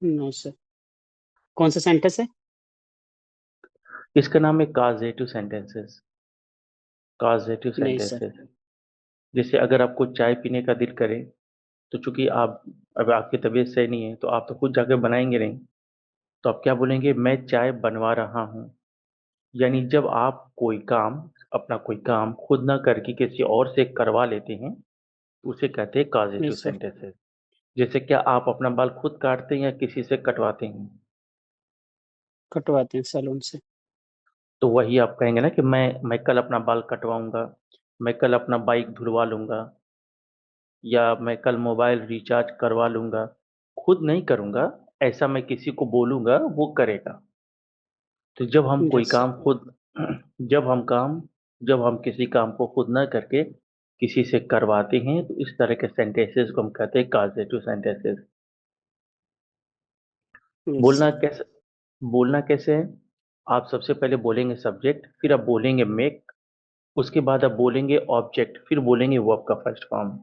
No sir. कौन सा sentence है? इसका नाम है काजेटिव सेंटेंसेस। काजेटिव नहीं सर। सेंटेंसेस। जैसे अगर आपको चाय पीने का दिल करे, तो चूंकि आप अब आपकी तबीयत सही नहीं है तो आप तो खुद जाकर बनाएंगे नहीं। तो आप क्या बोलेंगे, मैं चाय बनवा रहा हूँ। यानी जब आप कोई काम, अपना कोई काम खुद ना करके किसी और से करवा लेते हैं, तो उसे कहते हैं नहीं काजेटिव सर। सेंटेंसेस। जैसे क्या आप अपना बाल खुद काटते हैं या किसी से कटवाते हैं? कटवाते हैं सैलून से। तो वही आप कहेंगे ना कि मैं कल अपना बाल कटवाऊंगा, मैं कल अपना बाइक धुलवा लूंगा, या मैं कल मोबाइल रिचार्ज करवा लूंगा। खुद नहीं करूंगा, ऐसा मैं किसी को बोलूंगा वो करेगा। तो जब हम कोई यस सर। काम खुद जब हम काम जब हम किसी काम को खुद ना करके किसी से करवाते हैं, तो इस तरह के सेंटेंसेस को हम कहते हैं काजेटिव सेंटेंसेस। यस बोलना सर। कैसे बोलना कैसे है? आप सबसे पहले बोलेंगे सब्जेक्ट, फिर आप बोलेंगे मेक, उसके बाद आप बोलेंगे ऑब्जेक्ट, फिर बोलेंगे वर्ब का फर्स्ट फॉर्म।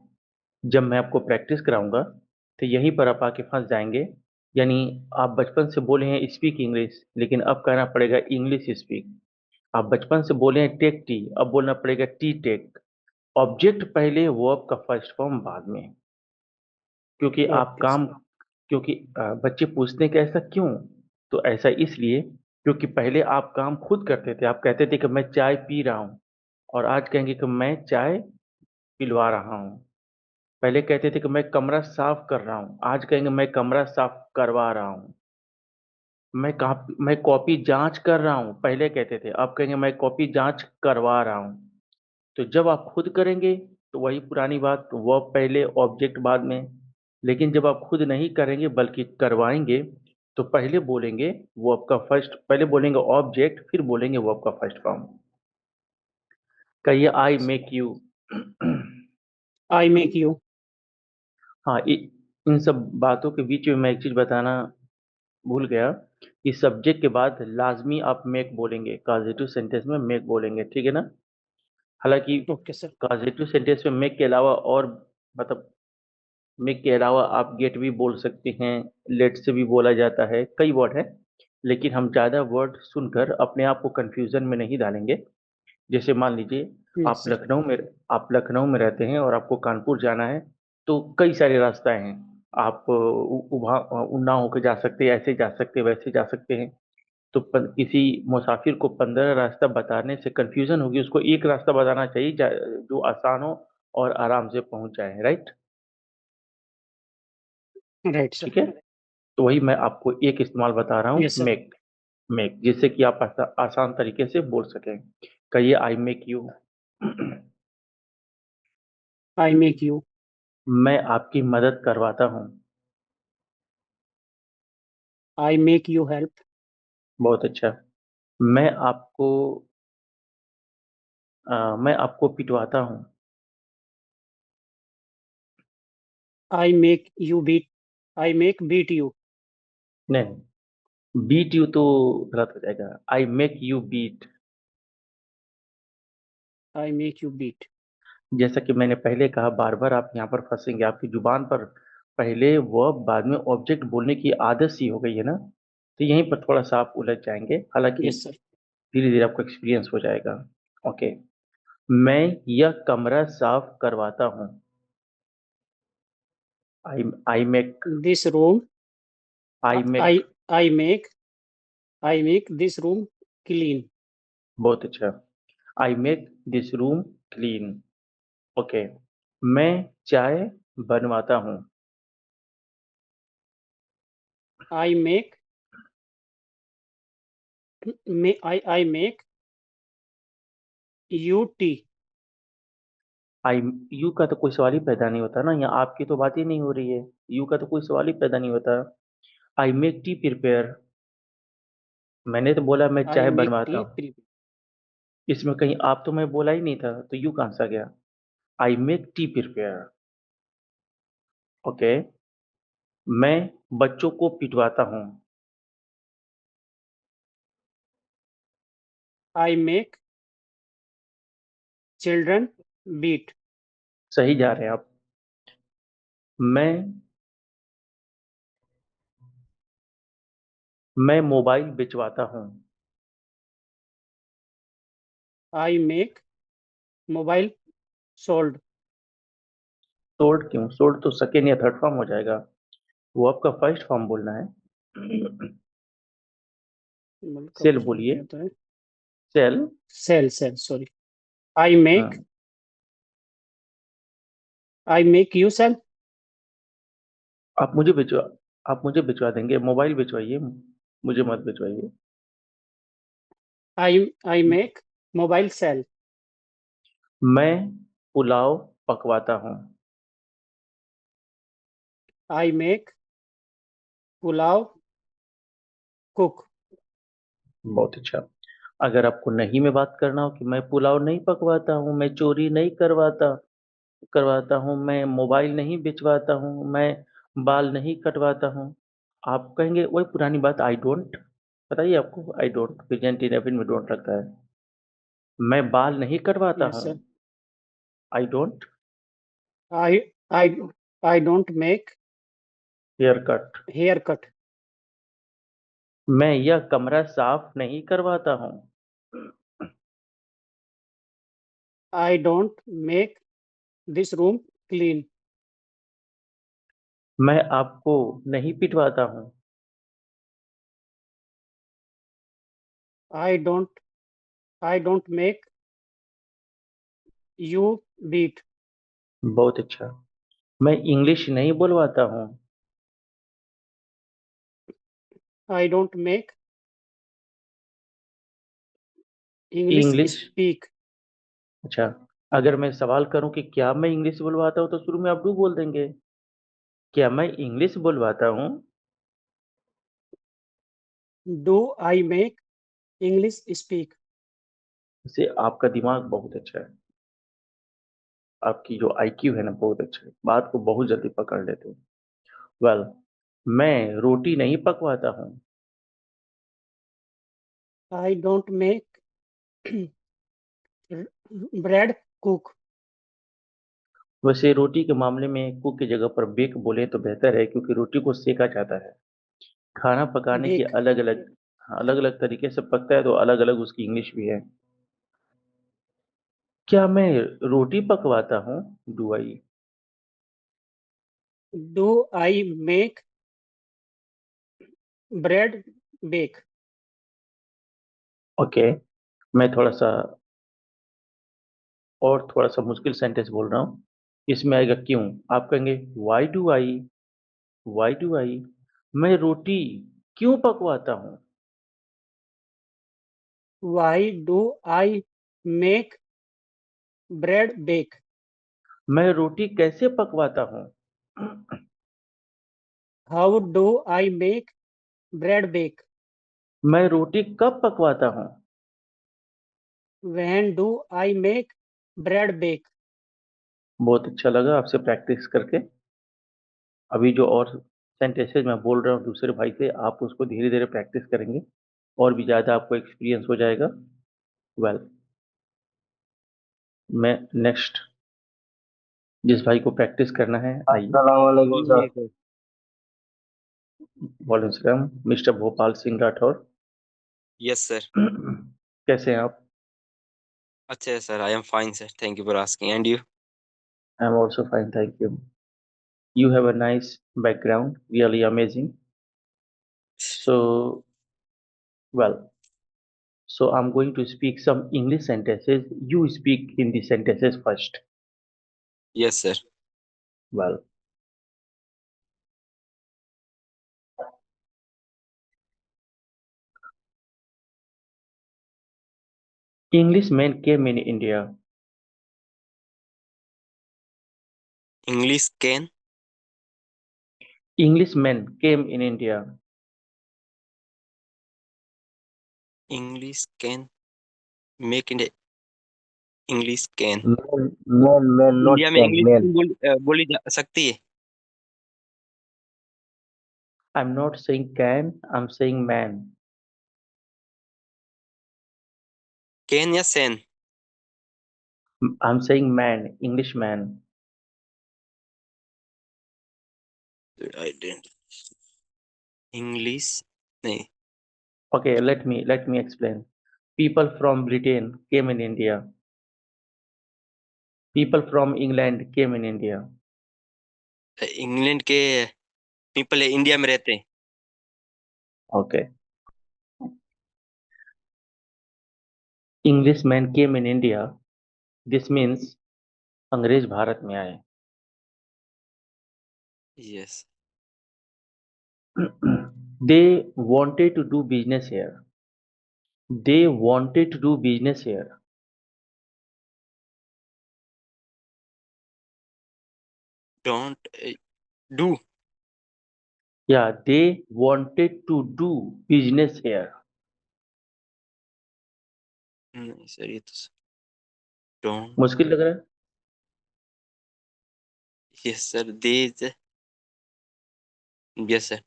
जब मैं आपको प्रैक्टिस कराऊंगा तो यहीं पर आप आके फंस जाएंगे। यानी आप बचपन से बोले हैं स्पीक इंग्लिश, लेकिन अब कहना पड़ेगा इंग्लिश स्पीक। आप बचपन से बोले हैं टेक टी, अब बोलना पड़ेगा टी टेक। ऑब्जेक्ट पहले, वर्ब का फर्स्ट फॉर्म बाद में। क्योंकि आप ओके काम सर। क्योंकि बच्चे पूछते हैं कि ऐसा क्यों? तो ऐसा इसलिए क्योंकि पहले आप काम खुद करते थे, आप कहते थे कि मैं चाय पी रहा हूँ, और आज कहेंगे कि मैं चाय पिलवा रहा हूँ। पहले कहते थे कि मैं कमरा साफ कर रहा हूँ, आज कहेंगे मैं कमरा साफ करवा रहा हूँ। मैं कॉपी जांच कर रहा हूँ, पहले कहते थे, अब कहेंगे मैं कॉपी जांच करवा रहा हूँ। तो जब आप खुद करेंगे तो वही पुरानी बात, वर्ब पहले ऑब्जेक्ट बाद में। लेकिन जब आप खुद नहीं करेंगे बल्कि करवाएंगे, तो पहले बोलेंगे वर्ब का फर्स्ट, पहले बोलेंगे ऑब्जेक्ट, फिर बोलेंगे वर्ब का फर्स्ट फॉर्म। कहिए I make you. I make you. हाँ, इन सब बातों के बीच में मैं एक चीज बताना भूल गया। इस सब्जेक्ट के बाद लाजमी आप मेक बोलेंगे, पॉजिटिव सेंटेंस में मेक बोलेंगे, ठीक है ना? हालांकि ओके सर। पॉजिटिव सेंटेंस में मेक के अलावा और, मतलब मेक के अलावा आप गेट भी बोल सकते हैं, लेट से भी बोला जाता है, कई वर्ड है। लेकिन हम ज़्यादा वर्ड सुनकर अपने आप को कंफ्यूजन में नहीं डालेंगे। जैसे मान लीजिए, यस आप सर। लखनऊ में आप लखनऊ में रहते हैं और आपको कानपुर जाना है, तो कई सारे रास्ते हैं। आप उन्नाव होकर जा सकते हैं, ऐसे जा सकते हैं, वैसे जा सकते हैं। तो किसी मुसाफिर को 15 रास्ता बताने से कंफ्यूजन होगी, उसको एक रास्ता बताना चाहिए जो आसान हो और आराम से पहुंच जाए, राइट? Right sir. ठीक है। तो वही मैं आपको एक इस्तेमाल बता रहा हूँ, यस सर। मेक। मेक, जिससे कि आप आसान तरीके से बोल सकें। कहिए I make you. I make you. मैं आपकी मदद करवाता हूँ। I make you help. बहुत अच्छा। मैं आपको मैं आपको पिटवाता हूँ। I make you beat. I make beat you. नहीं, बीट यू तो गलत हो जाएगा। I make you beat. I make you beat. जैसा कि मैंने पहले कहा, बार बार आप यहाँ पर फंसेंगे, आपकी जुबान पर पहले वर्ब बाद में ऑब्जेक्ट बोलने की आदत सी हो गई है ना, तो यहीं पर थोड़ा सा आप उलझ जाएंगे। हालांकि यस सर। धीरे धीरे आपको एक्सपीरियंस हो जाएगा। ओके। मैं यह कमरा साफ करवाता हूँ। I make this room. I I make I make I make this room clean. बहुत अच्छा। I make this room clean. Okay. मैं चाय बनवाता हूँ। I make I make U T. I you का तो कोई सवाल ही पैदा नहीं होता ना, यहाँ आपकी तो बात ही नहीं हो रही है। यू का तो कोई सवाल ही पैदा नहीं होता। आई मेक टी प्रिपेयर। मैंने तो बोला मैं आई चाय मेक बनवाता टी हूँ। प्री। इसमें कहीं आप तो मैं बोला ही नहीं था, तो यू कहाँ से आ गया? I make tea prepare. Okay. मैं बच्चों को पिटवाता हूँ। I make children beat. सही जा रहे हैं आप। मैं मैं मोबाइल बिचवाता हूँ। I make mobile sold. Sold क्यों? सोल्ड तो सेकेंड या थर्ड फॉर्म हो जाएगा। वो आपका फर्स्ट फॉर्म बोलना है। का सेल फर्स्ट फॉर्म बोलिए। क्या होता है? Cell. Sell, sorry. I make हाँ, I make you sell. आप मुझे भिजवा आप मुझे भिजवा देंगे। मोबाइल भिजवाइए, मुझे मत भिजवाइए। I make mobile sell. मैं पुलाव पकवाता हूँ। I make pulao cook. बहुत अच्छा। अगर आपको नहीं में बात करना हो कि मैं पुलाव नहीं पकवाता हूँ, मैं चोरी नहीं करवाता करवाता हूँ, मैं मोबाइल नहीं बिचवाता हूँ, मैं बाल नहीं कटवाता हूँ, आप कहेंगे वही पुरानी बात, आई डोंट। बताइए आपको आई डोंट प्रेजेंट इनडेफिनिट में डोंट लगता है। मैं बाल नहीं कटवाता Yes, हूँ। sir. I don't I I I don't make haircut. haircut. मैं यह कमरा साफ नहीं करवाता हूँ। I don't make this room clean. मैं आपको नहीं पिटवाता हूँ। I don't I don't make you beat. बहुत अच्छा। मैं इंग्लिश नहीं बुलवाता हूँ। I don't make English English. speak. अच्छा, अगर मैं सवाल करूं कि क्या मैं इंग्लिश बुलवाता हूं, तो शुरू में आप डू बोल देंगे। क्या मैं इंग्लिश बुलवाता हूं? Do I make English speak? इससे आपका दिमाग बहुत अच्छा है। आपकी जो आईक्यू है ना, बहुत अच्छा है, बात को बहुत जल्दी पकड़ लेते हो। वेल, मैं रोटी नहीं पकवाता हूँ। I don't make bread cook. वैसे रोटी के मामले में कुक की जगह पर बेक बोले तो बेहतर है, क्योंकि रोटी को सेका जाता है। खाना पकाने की Bake. अलग अलग तरीके से पकता है, तो अलग अलग उसकी इंग्लिश भी है। क्या मैं रोटी पकवाता हूँ? Do I? Do I make bread bake? Okay, मैं थोड़ा सा मुश्किल सेंटेंस बोल रहा हूँ। इसमें आएगा क्यों। आप कहेंगे वाई डू आई, मैं रोटी क्यों पकवाता हूँ? Why do I make bread bake? मैं रोटी कैसे पकवाता हूँ? How do I make bread bake? मैं रोटी कब पकवाता हूँ? When do I make bread bake? बहुत अच्छा लगा आपसे प्रैक्टिस करके। अभी जो और सेंटेंसेज मैं बोल रहा हूँ दूसरे भाई से, आप उसको धीरे धीरे प्रैक्टिस करेंगे और भी ज़्यादा आपको एक्सपीरियंस हो जाएगा। वेल, मैं नेक्स्ट जिस भाई को प्रैक्टिस करना है, आइए। अस्सलाम वालेकुम जी सर। सर। वालेकुम, mister Bhopal Singh Rathore. Yes sir. कैसे हैं आप? अच्छा है sir, I am fine sir, thank you for asking and you. I am also fine, thank you. You have a nice background, really amazing. So, well, so I'm going to speak some English sentences. You speak Hindi sentences first. Yes sir. Well, Englishmen came in India. English can Englishmen came in India. English can make India English can man man man not India में can English man. बोली जा सकती है। I'm not saying can, I'm saying man. Can या सैन? I'm saying man, Englishman. I dent English नहीं, Okay, let me explain. People from Britain came in India. People from England came in India. England के people India में रहते हैं। Okay. Englishmen came in India. This means अंग्रेज भारत में आए। Yes. They wanted to do business here. They wanted to do business here. Don't do. Yeah, they wanted to do business here. नहीं sir, ये तो don't. मुश्किल लग रहा है? यस सर, दे। Yes sir.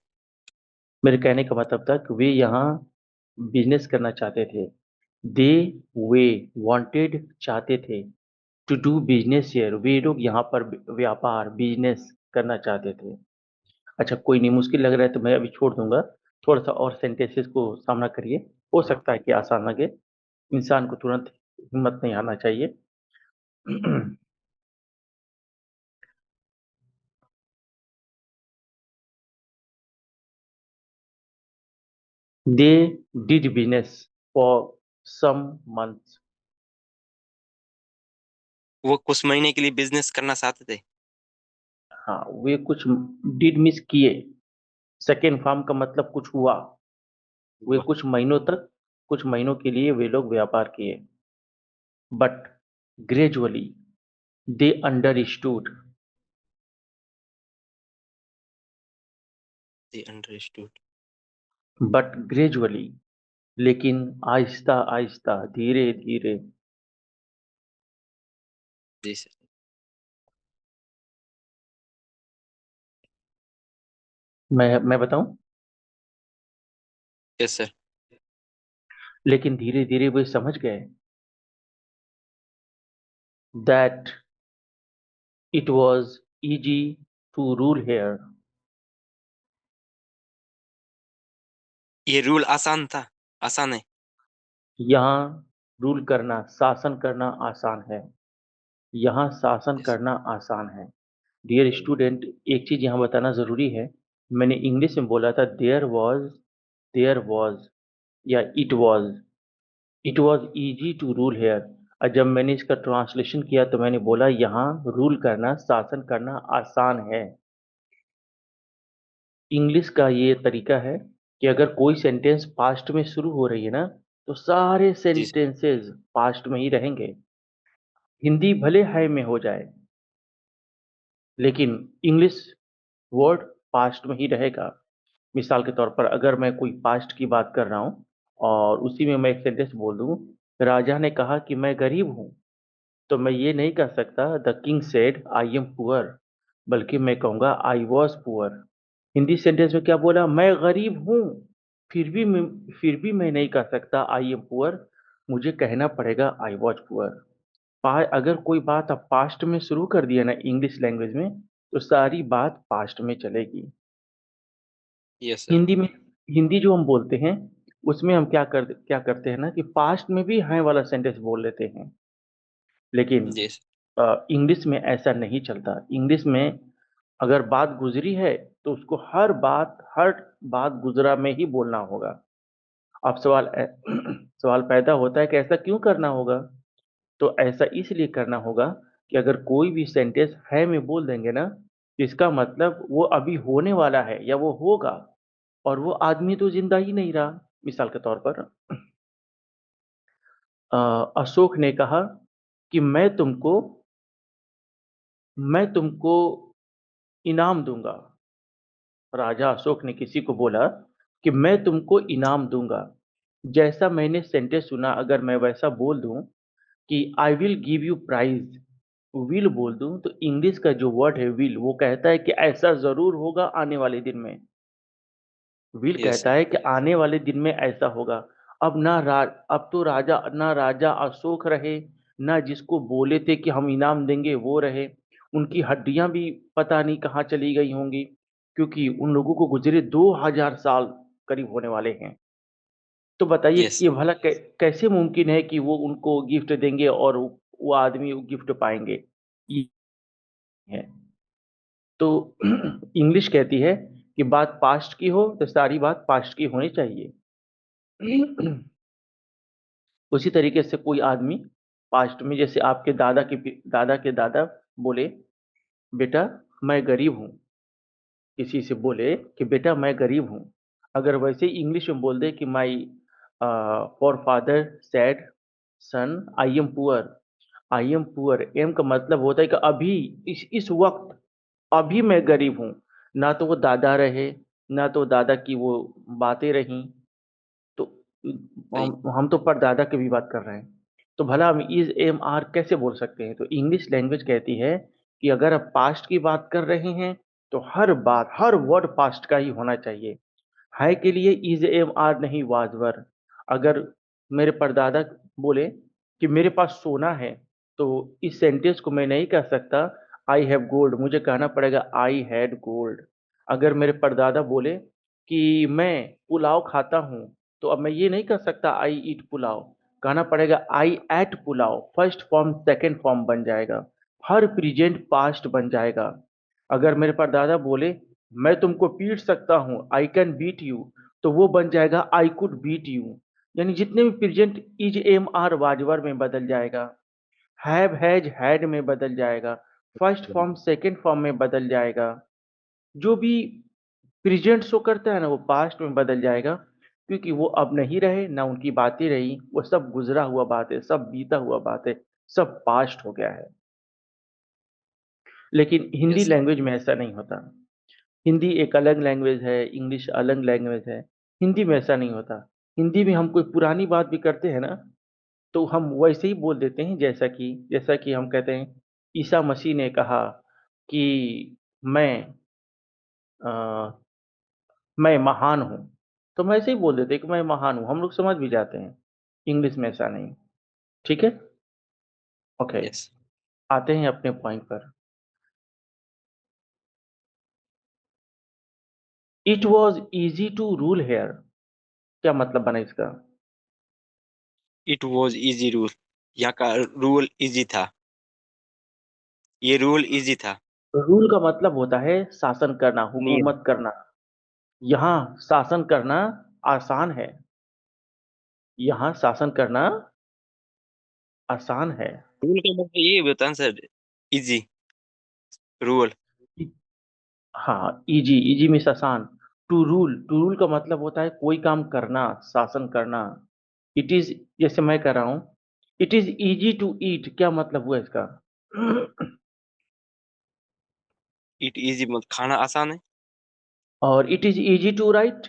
मेरे कहने का मतलब था कि वे यहाँ बिजनेस करना चाहते थे। दे वे वांटेड चाहते थे टू डू बिजनेस हियर, वे लोग यहाँ पर व्यापार बिजनेस करना चाहते थे। अच्छा कोई नहीं, मुश्किल लग रहा है तो मैं अभी छोड़ दूंगा। थोड़ा सा और सेंटेंसेस को सामना करिए, हो सकता है कि आसान लगे। इंसान को तुरंत हिम्मत नहीं आना चाहिए। They did business for some months. वो कुछ महीने के लिए बिजनेस करना चाहते थे। हाँ, वे कुछ डिड मिस किए। सेकेंड फॉर्म का मतलब कुछ हुआ। वे वाह। कुछ महीनों तक, कुछ महीनों के लिए वे लोग व्यापार किए। But gradually they understood. They understood. But gradually, लेकिन आहिस्ता आहिस्ता, धीरे धीरे। जी सर। मैं बताऊं? Yes sir. लेकिन धीरे धीरे वे समझ गए that it was easy to rule here. ये रूल आसान था, आसान है। यहाँ रूल करना, शासन करना आसान है। यहाँ शासन यस। करना आसान है। डियर स्टूडेंट, एक चीज यहाँ बताना जरूरी है। मैंने इंग्लिश में बोला था देयर वॉज या it was easy to rule here. और जब मैंने इसका ट्रांसलेशन किया तो मैंने बोला यहाँ रूल करना, शासन करना आसान है। इंग्लिश का ये तरीका है कि अगर कोई सेंटेंस पास्ट में शुरू हो रही है ना, तो सारे जी सर। सेंटेंसेस पास्ट में ही रहेंगे। हिंदी भले है में हो जाए, लेकिन इंग्लिश वर्ड पास्ट में ही रहेगा। मिसाल के तौर पर अगर मैं कोई पास्ट की बात कर रहा हूँ और उसी में मैं एक सेंटेंस बोल दूँ, राजा ने कहा कि मैं गरीब हूँ, तो मैं ये नहीं कह सकता the king said I am poor, बल्कि मैं कहूँगा I was poor. Hindi sentence में क्या बोला? मैं गरीब हूँ। फिर भी मैं नहीं कह सकता आई एम पुअर, मुझे कहना पड़ेगा आई वॉज पुअर। अगर कोई बात आप पास्ट में शुरू कर दिया ना इंग्लिश लैंग्वेज में, तो सारी बात पास्ट में चलेगी। Yes sir. हिंदी में, हिंदी जो हम बोलते हैं उसमें हम क्या करते हैं ना कि पास्ट में भी हैं वाला सेंटेंस बोल लेते हैं। लेकिन जी सर। इंग्लिश में ऐसा नहीं चलता। इंग्लिश में अगर बात गुजरी है तो उसको हर बात गुजरा में ही बोलना होगा। अब सवाल पैदा होता है कि ऐसा क्यों करना होगा? तो ऐसा इसलिए करना होगा कि अगर कोई भी सेंटेंस है में बोल देंगे ना, तो इसका मतलब वो अभी होने वाला है या वो होगा, और वो आदमी तो जिंदा ही नहीं रहा। मिसाल के तौर पर अशोक ने कहा कि मैं तुमको इनाम दूंगा। राजा अशोक ने किसी को बोला कि मैं तुमको इनाम दूंगा। जैसा मैंने सेंटेंस सुना, अगर मैं वैसा बोल दूं कि I will give you prize, will बोल दूं, तो इंग्लिश का जो वर्ड है विल, वो कहता है कि ऐसा जरूर होगा आने वाले दिन में। विल यस कहता सर। है कि आने वाले दिन में ऐसा होगा। अब तो राजा अशोक रहे, ना जिसको बोले थे कि हम इनाम देंगे वो रहे। उनकी हड्डियां भी पता नहीं कहाँ चली गई होंगी, क्योंकि उन लोगों को गुजरे 2000 साल करीब होने वाले हैं। तो बताइए यस। ये भला कैसे मुमकिन है कि वो उनको गिफ्ट देंगे और वो आदमी वो गिफ्ट पाएंगे? ये है। तो इंग्लिश कहती है कि बात पास्ट की हो तो सारी बात पास्ट की होनी चाहिए। उसी तरीके से कोई आदमी पास्ट में, जैसे आपके दादा के दादा बोले, बेटा मैं गरीब हूँ, किसी से बोले कि बेटा मैं गरीब हूँ, अगर वैसे ही इंग्लिश में बोल दे कि my for father said son I am poor, am का मतलब होता है कि अभी, इस वक्त, अभी मैं गरीब हूँ। ना तो वो दादा रहे, ना तो दादा की वो बातें रहीं। तो सही। हम तो परदादा की भी बात कर रहे हैं। तो भला हम इज एम आर कैसे बोल सकते हैं? तो इंग्लिश लैंग्वेज कहती है कि अगर आप पास्ट की बात कर रहे हैं तो हर बात, हर वर्ड पास्ट का ही होना चाहिए। है के लिए इज एम आर नहीं वाज वर। अगर मेरे परदादा बोले कि मेरे पास सोना है, तो इस सेंटेंस को मैं नहीं कह सकता आई हैव गोल्ड, मुझे कहना पड़ेगा आई हैड गोल्ड। अगर मेरे परदादा बोले कि मैं पुलाव खाता हूँ, तो अब मैं ये नहीं कह सकता आई ईट पुलाव, कहना पड़ेगा I ate pulao. First form second form बन जाएगा, हर प्रेजेंट पास्ट बन जाएगा। अगर मेरे परदादा बोले मैं तुमको पीट सकता हूँ, आई कैन बीट यू, तो वो बन जाएगा आई कुड बीट यू। यानी जितने भी present is am are was were में बदल जाएगा, हैव हैज हैड में बदल जाएगा, फर्स्ट फॉर्म सेकंड फॉर्म में बदल जाएगा। जो भी प्रेजेंट शो करता है ना, वो पास्ट में बदल जाएगा, क्योंकि वो अब नहीं रहे, ना उनकी बातें रही, वो सब गुजरा हुआ बात है, सब बीता हुआ बात है, सब पास्ट हो गया है। लेकिन हिंदी यस। लैंग्वेज में ऐसा नहीं होता। हिंदी एक अलग लैंग्वेज है, इंग्लिश अलग लैंग्वेज है। हिंदी में ऐसा नहीं होता। हिंदी में हम कोई पुरानी बात भी करते हैं ना, तो हम वैसे ही बोल देते हैं, जैसा कि हम कहते हैं ईसा मसीह ने कहा कि मैं अ, मैं महान हूँ, तो हम ऐसे ही बोल देते हैं कि मैं महान हूँ, हम लोग समझ भी जाते हैं। इंग्लिश में ऐसा नहीं। ठीक है। ओके। यस। आते हैं अपने पॉइंट पर। It was easy to rule here, क्या मतलब बना इसका? It was easy rule. यहाँ का रूल इजी था। ये रूल इजी था। रूल का मतलब होता है शासन करना, नियम। हुकूमत करना। यहाँ शासन करना आसान है। यहाँ शासन करना आसान है। रूल का मतलब ये होता है सर, इजी रूल। हाँ, इजी, इजी मीन्स आसान। टू रूल का मतलब होता है कोई काम करना, शासन करना। इट इज, जैसे मैं कह रहा हूँ, it is easy to eat, क्या मतलब हुआ इसका? इट इजी मतलब खाना आसान है, और it is easy to write,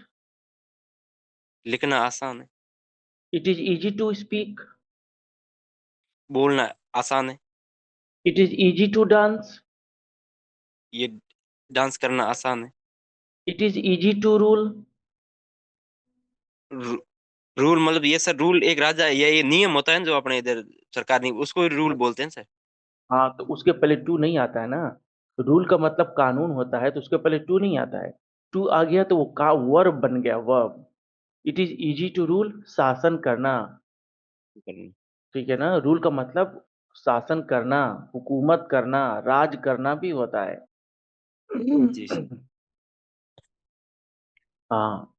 लिखना आसान है, it is easy to speak, बोलना आसान है, it is easy to dance, ये डांस करना आसान है। It is easy to rule. रू, रूल मतलब ये सर, रूल एक राजा ये नियम होता है ना, जो अपने इधर सरकार नहीं, उसको रूल बोलते हैं सर। हाँ, तो उसके पहले टू नहीं आता है ना। रूल का मतलब कानून होता है, तो उसके पहले टू नहीं आता है। टू आ गया तो वो का वर्ब बन गया, verb. It is easy to rule, शासन करना। ठीक है ना? रूल का मतलब शासन करना, हुकूमत करना, राज करना भी होता है। जी सर। हाँ,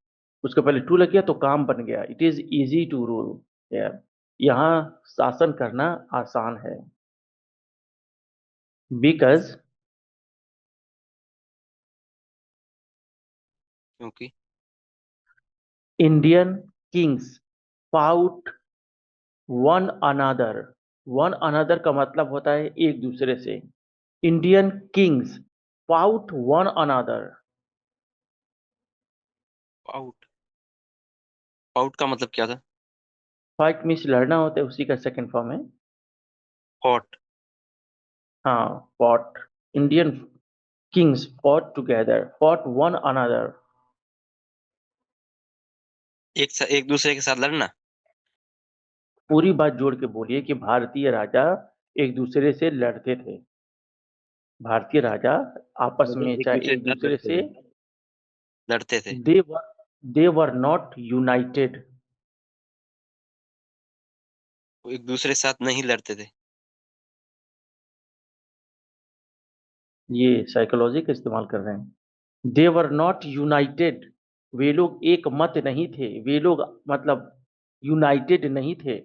उसके पहले टू लग गया तो काम बन गया, it is easy to rule. यहाँ शासन करना आसान है। बिकॉज क्योंकि Indian kings fought one another. One another का मतलब होता है एक दूसरे से। Indian kings fought one another. Out, out का मतलब क्या था? फाइट मीन्स लड़ना होता है, उसी का सेकंड फॉर्म है। हॉट। हाँ, fought. Indian Kings fought together, fought one another. एक दूसरे के साथ लड़ना। पूरी बात जोड़ के बोलिए कि भारतीय राजा एक दूसरे से लड़ते थे। भारतीय राजा आपस मतलब में एक चाहे दूसरे एक के साथ दूसरे लड़ते से, थे, लड़ते थे। दे वर दे वर नॉट यूनाइटेड। वो एक दूसरे के साथ नहीं लड़ते थे। ये साइकोलॉजी का इस्तेमाल कर रहे हैं। दे वर नॉट यूनाइटेड, वे लोग एक मत नहीं थे, वे लोग मतलब यूनाइटेड नहीं थे,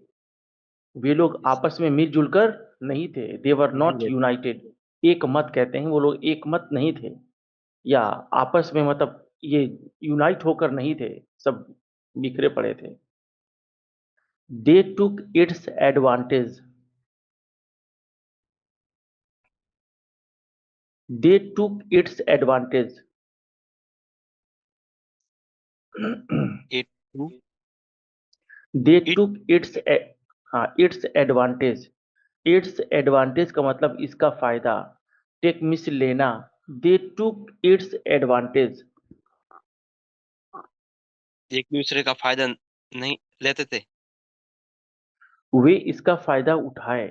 वे लोग Yes, आपस में मिलजुल कर नहीं थे। दे वर नहीं नॉट रहते। यूनाइटेड, एक मत कहते हैं, वो लोग एक मत नहीं थे, या आपस में मतलब ये यूनाइट होकर नहीं थे, सब बिखरे पड़े थे। They took its advantage, they took its advantage. it to they it took its, हाँ इट्स एडवांटेज, इट्स एडवांटेज का मतलब इसका फायदा, टेक मिस लेना, दे टुक इट्स एडवांटेज। एक दूसरे का फायदा नहीं लेते थे। वे इसका फायदा उठाए,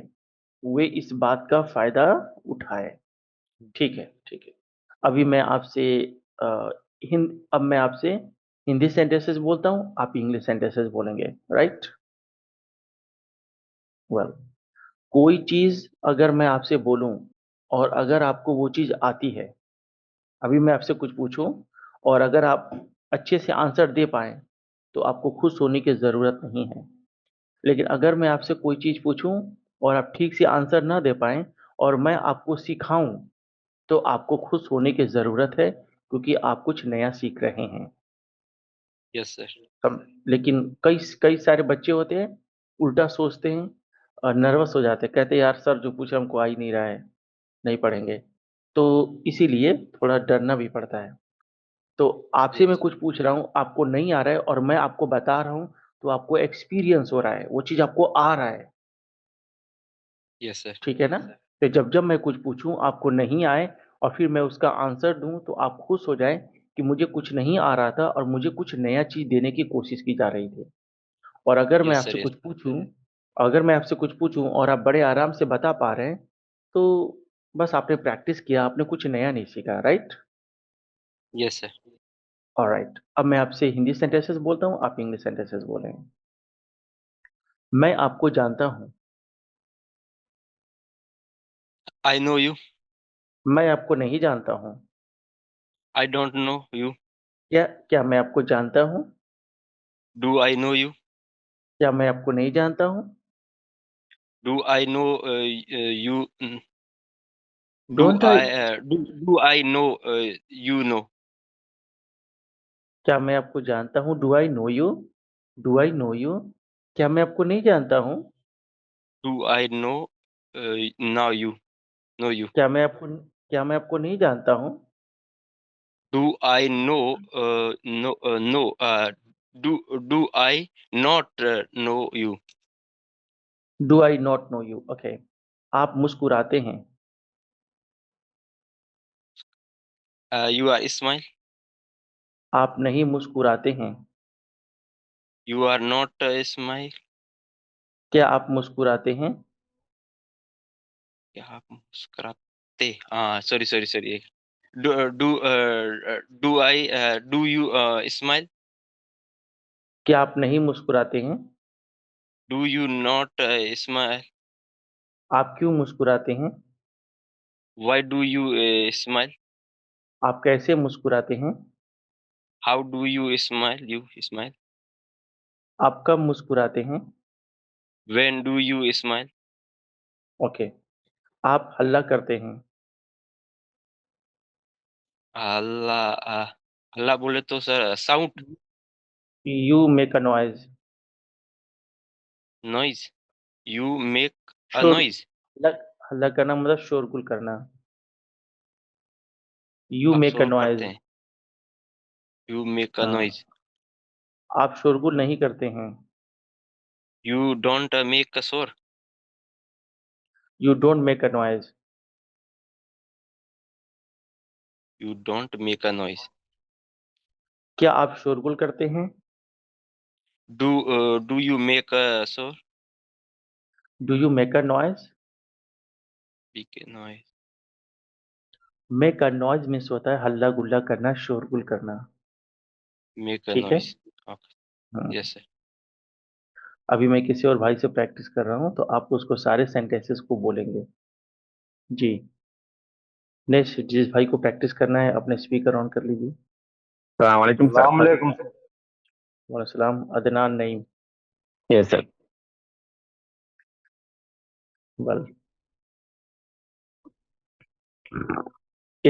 वे इस बात का फायदा उठाए। ठीक है, ठीक है। अभी मैं आपसे अब मैं आपसे हिंदी सेंटेंसेस बोलता हूँ, आप इंग्लिश सेंटेंसेस बोलेंगे, राइट? वेल, कोई चीज अगर मैं आपसे बोलूं और अगर आपको वो चीज आती है, अभी मैं आपसे कुछ पूछूं और अगर आप अच्छे से आंसर दे पाएं तो आपको खुश होने की जरूरत नहीं है। लेकिन अगर मैं आपसे कोई चीज पूछूं और आप ठीक से आंसर ना दे पाएं और मैं आपको सिखाऊं तो आपको खुश होने की जरूरत है, क्योंकि आप कुछ नया सीख रहे हैं। Yes sir. लेकिन कई कई सारे बच्चे होते हैं, उल्टा सोचते हैं और नर्वस हो जाते हैं, कहते हैं यार सर जो पूछे हमको आ ही नहीं रहा है, नहीं पढ़ेंगे। तो इसीलिए थोड़ा डरना भी पड़ता है। तो आपसे मैं यस। कुछ पूछ रहा हूँ, आपको नहीं आ रहा है और मैं आपको बता रहा हूँ, तो आपको एक्सपीरियंस हो रहा है, वो चीज आपको आ रहा है। Yes sir. ठीक है ना? तो जब जब मैं कुछ पूछूं आपको नहीं आए और फिर मैं उसका आंसर दूं तो आप खुश हो जाएं कि मुझे कुछ नहीं आ रहा था और मुझे कुछ नया चीज देने की कोशिश की जा रही थी। और अगर मैं यस आपसे सर। यस। कुछ पूछूं, अगर मैं आपसे कुछ पूछूं और आप बड़े आराम से बता पा रहे हैं, तो बस आपने प्रैक्टिस किया, आपने कुछ नया नहीं सीखा, राइट? Yes sir. ऑलराइट, अब मैं आपसे हिंदी सेंटेंसेस बोलता हूँ, आप इंग्लिश सेंटेंसेस बोलेंगे। मैं आपको जानता हूँ। I know you. मैं आपको नहीं जानता हूँ। I don't know you. क्या क्या मैं आपको जानता हूँ? Do I know you. क्या मैं आपको नहीं जानता हूँ? Do I know you. Do don't I, I do I know you no. क्या मैं आपको जानता हूँ? Do I know you? Do I know you? क्या मैं आपको नहीं जानता हूँ? Do I know now you. No you. क्या मैं आपको नहीं जानता हूँ? Do I know no no do do I not know you. Do I not know you? Okay. आप मुस्कुराते हैं। You are smile. आप नहीं मुस्कुराते हैं। You are not smile. क्या आप मुस्कुराते हैं? क्या आप मुस्कुराते? हाँ, sorry sorry sorry. Do do do I do you smile? क्या आप नहीं मुस्कुराते हैं? Do you not smile? आप क्यों मुस्कुराते हैं? Why do you smile? आप कैसे मुस्कुराते हैं? How do you smile? You smile? आप कब मुस्कुराते हैं? When do you smile? Okay. आप हल्ला करते हैं। हल्ला हल्ला बोले तो sir sound. You make a noise. Noise. You make a शोर, नॉइज। हल्ला, हल्ला करना मतलब शोरगुल करना। यू आप मेक अ शोर करते नॉइज। हैं। यू मेक अ हाँ, नॉइज। आप शोरगुल नहीं करते हैं। यू डोंट मेक अ शोर। You don't make a noise. You don't make a noise. क्या आप शोरगुल करते हैं? डू यू मेक अ शोर? Do you make a noise? Make a noise. Make a noise means होता है हल्ला गुल्ला करना, शोरगुल करना। मेक अ ठीक है। नॉइज। ओके। हाँ। Yes sir. अभी मैं किसी और भाई से प्रैक्टिस कर रहा हूँ, तो आप उसको सारे सेंटेंसेस को बोलेंगे। जी। नेक्स्ट जिस भाई को प्रैक्टिस करना है अपने स्पीकर ऑन कर लीजिए। सलामकुम सर। वालेकुम सर। वालेकुम Adnan Naeem. Yes sir. Well,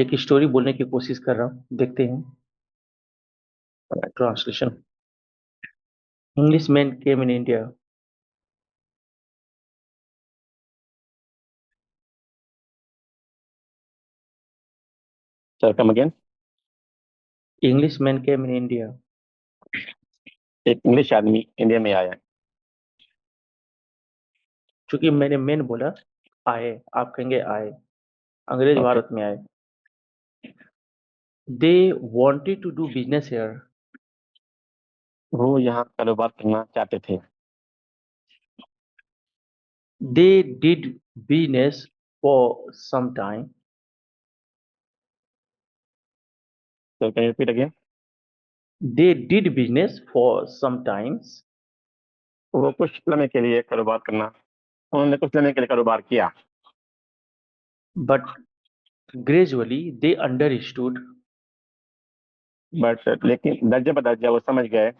एक स्टोरी बोलने की कोशिश कर रहा हूँ, देखते हैं। Translation. Englishman came in India. Sir come again. Englishman came in India. एक इंग्लिश आदमी इंडिया में आया। चूंकि मैंने मेन बोला, आए, आप कहेंगे आए, अंग्रेज ओके। भारत में आए। They wanted to do business here. वो यहाँ कारोबार करना चाहते थे। They did business for some time. Sir can you repeat again? They did business for some times, वो कुछ समय के लिए कारोबार करना, उन्होंने कुछ समय के लिए कारोबार किया, but gradually they understood but लेकिन दर्जे बदर्जा वो समझ गए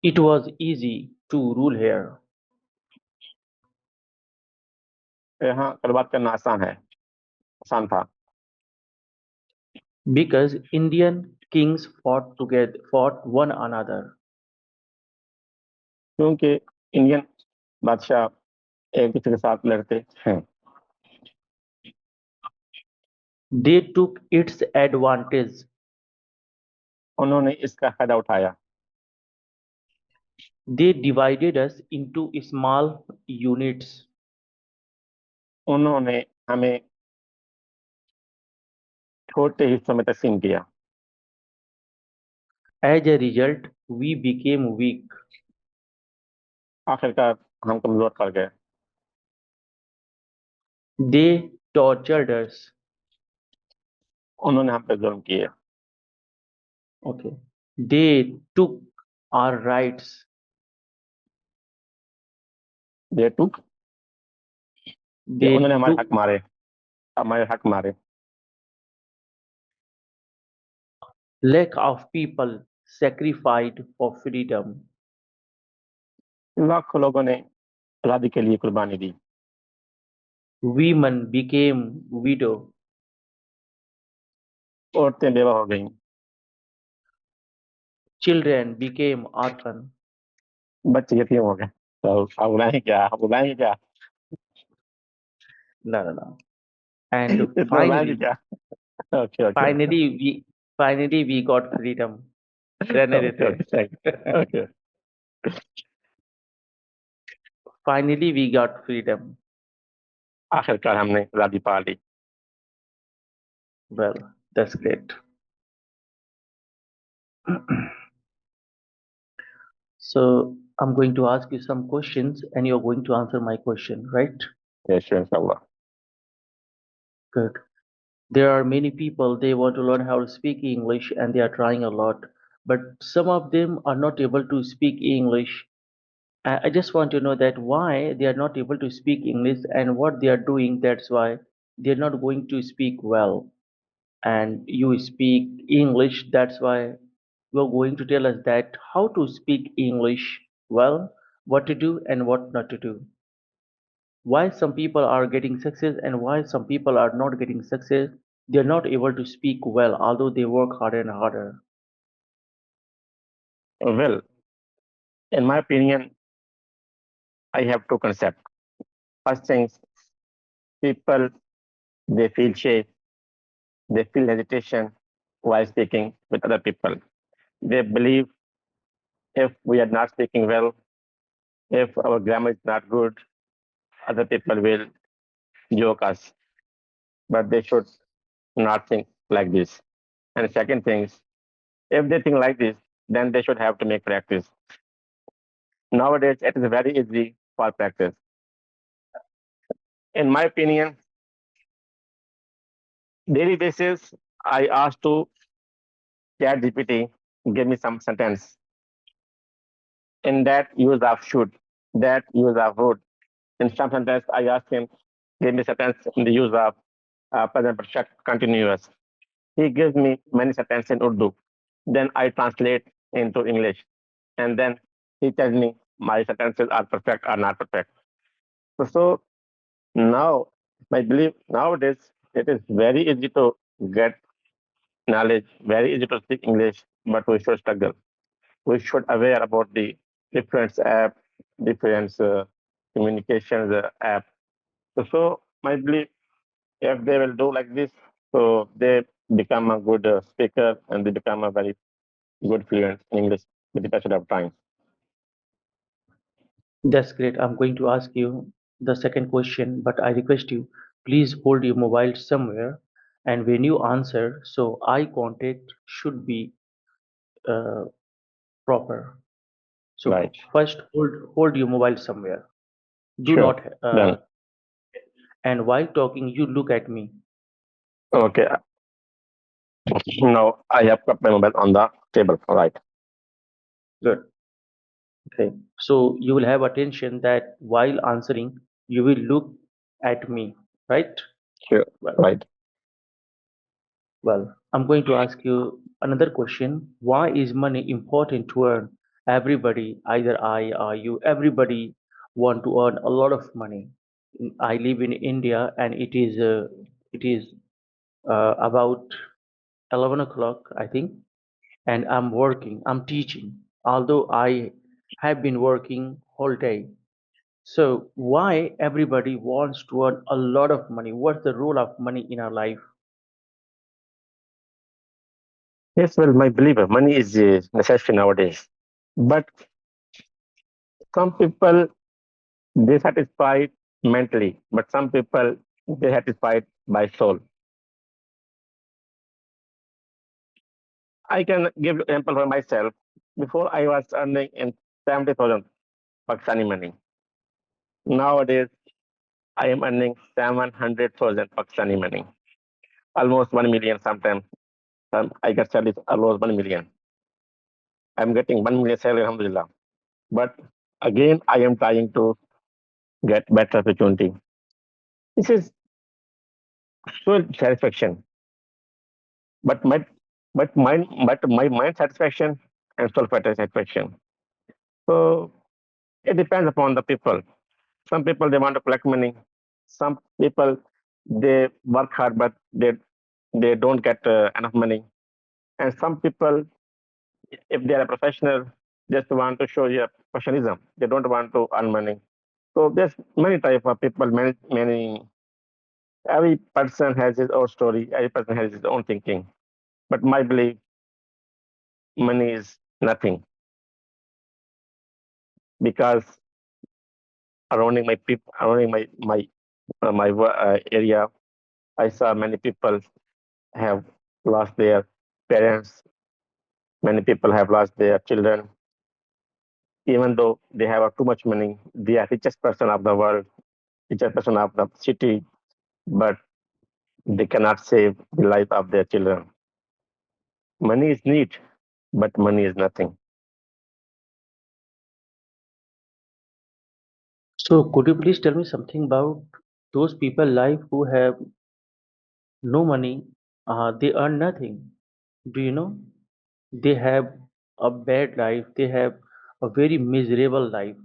it was easy to rule here यहाँ कारोबार करना आसान था, because Indian kings fought one another. क्योंकि इंडियन बादशाह एक दूसरे के साथ लड़ते हैं। They took its advantage. उन्होंने इसका फायदा उठाया। They divided us into small units. उन्होंने हमें छोटे हिस्सों में तकसीम किया। As a result, we became weak. आखिरकार हम कमजोर पड़ गए। They tortured us. उन्होंने हम पे जुल्म किए। Okay. They took our rights. ये टूक They उन्होंने took हमारे हक मारे। lakh of people sacrificed for freedom. लाखों लोगों ने आजादी के लिए कुर्बानी दी। Women became widow. औरतें बेवा हो गईं, Children became orphan. बच्चे यतीम हो गए। तो अब बुलाएंगे क्या? No. And इतना बुलाएंगे क्या? Okay finally we got freedom. रहने देते। Okay. Finally we got freedom. आखिरकार हमने आजादी पा ली। Well, that's great. So I'm going to ask you some questions and you're going to answer my question, right? Yes इंशाल्लाह। Good. There are many people, they want to learn how to speak English and they are trying a lot, but some of them are not able to speak English. I just want to know that why they are not able to speak English and what they are doing, that's why they're not going to speak well. And you speak English, that's why you're going to tell us that how to speak English well, what to do and what not to do. Why some people are getting success and why some people are not getting success. They're not able to speak well, although they work harder and harder. Well, in my opinion, I have two concepts. First things, people, they feel shy, they feel hesitation while speaking with other people. They believe if we are not speaking well, if our grammar is not good, other people will joke us. But they should not think like this. And second things, if they think like this, then they should have to make practice. Nowadays, it is very easy for practice. In my opinion, daily basis, I ask to ChatGPT give me some sentence. in that use of should, that use of would. In some sentence, I ask him, give me sentence in the use of present perfect continuous. He gives me many sentences in Urdu. Then I translate into English. And then he tells me my sentences are perfect or not perfect. So now, I believe nowadays it is very easy to get knowledge, very easy to speak English, but we should struggle. We should aware about the different app, different communications app. So I believe if they will do like this, so they become a good speaker and they become a very good fluent in English with the passage of time. That's great. I'm going to ask you the second question, but I request you, please hold your mobile somewhere. And when you answer, so eye contact should be uh, proper. So Right. first, hold your mobile somewhere. Do Sure. not, Done. and while talking, you look at me. Okay. Now I have put my mobile on the table. All right. Good. Okay. So you will have attention that while answering, you will look at me, right? Sure. Well, Right. well, I'm going to ask you another question. Why is money important to earn? Everybody, either I or you, everybody want to earn a lot of money. I live in India, and it is about 11 o'clock, I think, and I'm working. I'm teaching, although I have been working whole day. So why everybody wants to earn a lot of money? What's the role of money in our life? Yes, well, my believer, money is necessary nowadays. But some people they satisfied mentally, but some people they satisfied by soul. I can give example for myself. Before I was earning in 70,000 Pakistani money. Nowadays I am earning 700,000 Pakistani money, almost 1 million sometimes. I get salary almost 1 million. I'm getting 1 million salary, alhamdulillah. But again, I am trying to get better opportunity. This is soul satisfaction, but my mind satisfaction and soul satisfaction. So it depends upon the people. Some people they want to collect money. Some people they work hard but they don't get enough money. And some people, if they are a professional, just want to show you professionalism. They don't want to earn money. So there's many type of people, many. Every person has his own story. Every person has his own thinking. But my belief, money is nothing because surrounding my people, surrounding my area, I saw many people have lost their parents. Many people have lost their children. Even though they have too much money, they are richest person of the world, richest person of the city, but they cannot save the life of their children. Money is neat, but money is nothing. So could you please tell me something about those people life who have no money, they earn nothing. Do you know? They have a bad life, they have a very miserable life.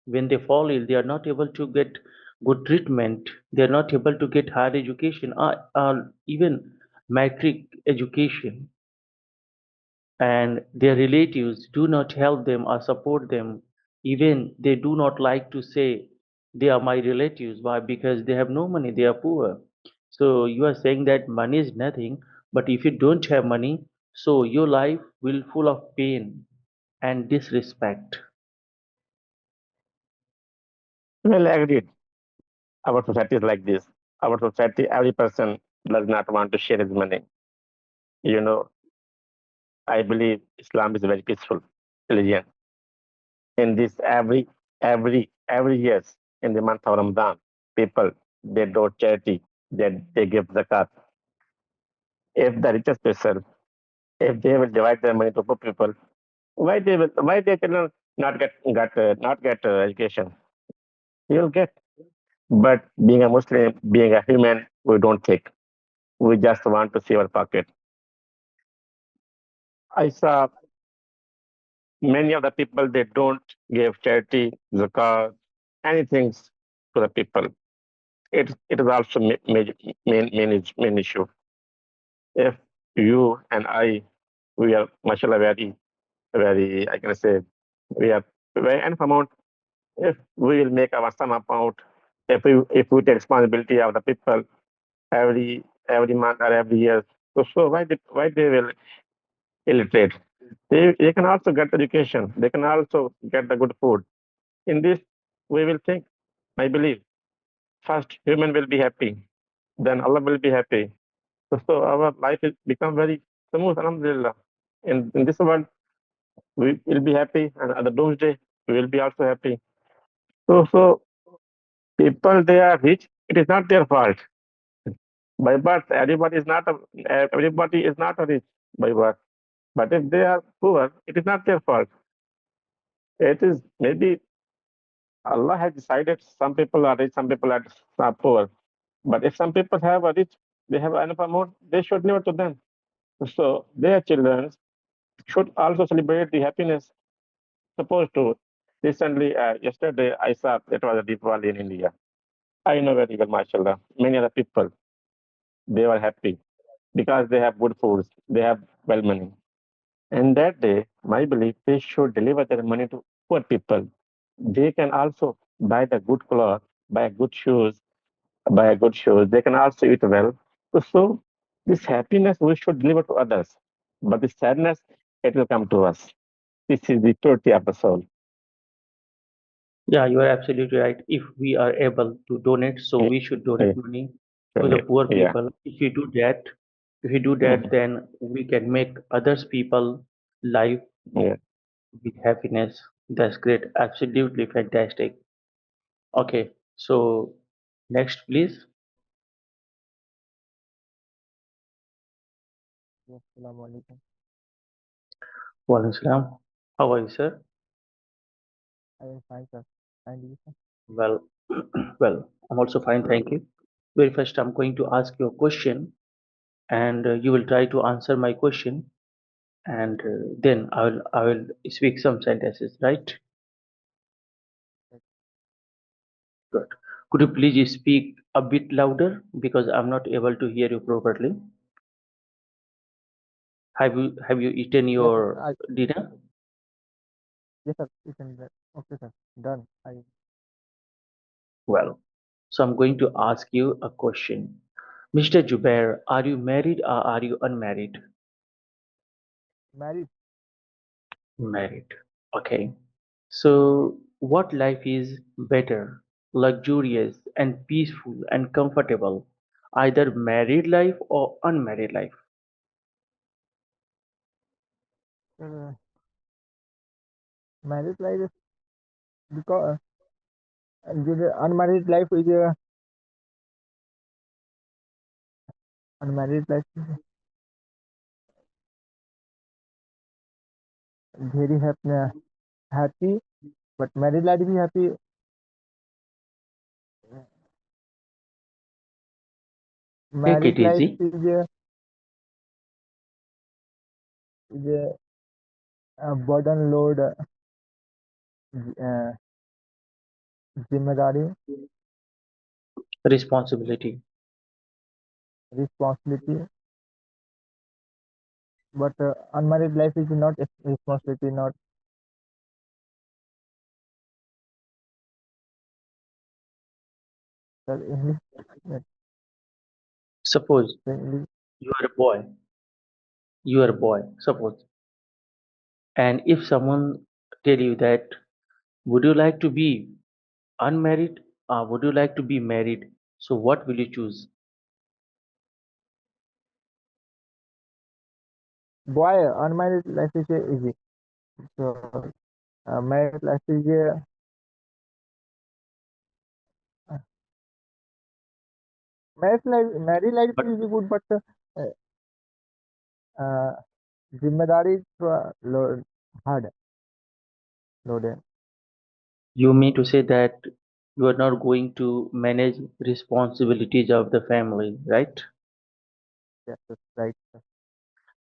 When they fall ill, they are not able to get good treatment, they are not able to get higher education or even matric education, and their relatives do not help them or support them. Even they do not like to say they are my relatives. Why? Because they have no money, they are poor. So you are saying that money is nothing, but if you don't have money, so your life will full of pain and disrespect. Well, agreed. Our society is like this. Our society, every person does not want to share his money. You know, I believe Islam is a very peaceful religion. In this, every years in the month of Ramadan, people they do charity, they give zakat. If the richest person, if they will divide their money to poor people, why they cannot not get education. You'll get. But being a Muslim, being a human, we don't take. We just want to save our pocket. I saw many of the people, they don't give charity, zakat, anything to the people. It is also main issue. If you and I, we are mashallah very, I can say, we are very enough amount. If we will make our some amount, if we take responsibility of the people every month or every year, so why they will illiterate? They can also get education. They can also get the good food. In this, we will think, I believe, first human will be happy, then Allah will be happy. So our life will become very smooth, alhamdulillah. In this world, we will be happy, and at the doomsday, we will be also happy. So people, they are rich, it is not their fault. By birth, everybody is not a rich by birth. But if they are poor, it is not their fault. It is maybe Allah has decided some people are rich, some people are poor. But if some people have a rich, they have enough amount, they should give it to them. So their children should also celebrate the happiness. Supposed to. Recently, yesterday, I saw it was a Diwali in India. I know very well, mashallah. Many other people, they were happy because they have good foods, they have well money. And that day, my belief, they should deliver their money to poor people. They can also buy the good clothes, buy good shoes, They can also eat well. So this happiness we should deliver to others. But the sadness, it will come to us. This is the purity of the soul. Yeah, you are absolutely right. If we are able to donate, so Yeah, we should donate yeah, money to the poor yeah. people. If we do that, then we can make others people life Yeah. with happiness. That's great. Absolutely fantastic. Okay, so next, please. Assalamu alaikum. Walaikum salam. How are you, sir? I am fine, sir. And you, sir? Well, well, I'm also fine, thank you. Very first, I'm going to ask you a question, and you will try to answer my question, and then I will speak some sentences, right? Good. Could you please speak a bit louder because I'm not able to hear you properly? Have you eaten Yes, sir. your dinner? Yes, sir. You can. Okay, sir. Done. I Well, so I'm going to ask you a question. Mr. Jubair, are you married or are you unmarried? married. Married. Okay. So, what life is better, luxurious and peaceful and comfortable? Either married life or unmarried life? Uh, married life is because the unmarried life is unmarried life is very happy, but married life is happy. Take Married it life easy. is a burden load, जिम्मेदारी, Responsibility. responsibility. But unmarried life is not responsibility, not English. Suppose English. you are a boy. You are a boy, suppose. And if someone tell you that, would you like to be unmarried or would you like to be married? So what will you choose? Boy, unmarried life is easy. So married life is married life But is good, but uh, जिम्मेदारी थोड़ा hard. No, then. You mean to say that you are not going to manage responsibilities of the family, right? Yes, that's right, sir.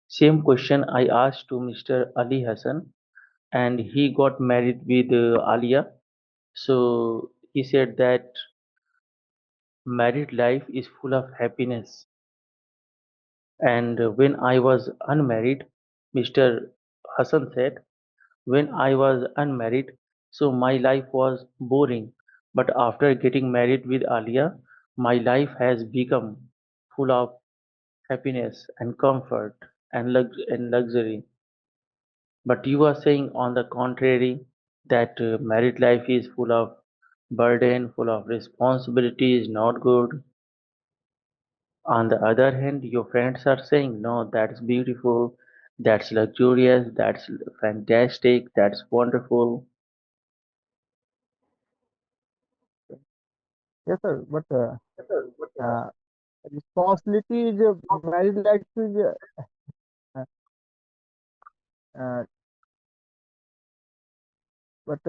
Same question I asked to Mr. Ali Hassan, and he got married with Alia. So he said that married life is full of happiness. And when I was unmarried, Mr. Hassan said, when I was unmarried, so my life was boring. But after getting married with Alia, my life has become full of happiness and comfort and, and luxury. But you are saying, on the contrary, that married life is full of burden, full of responsibility, is not good. On the other hand, your friends are saying, no, that's beautiful, that's luxurious, that's fantastic, that's wonderful. Yes, sir. But uh, responsibility is married life is uh, uh, but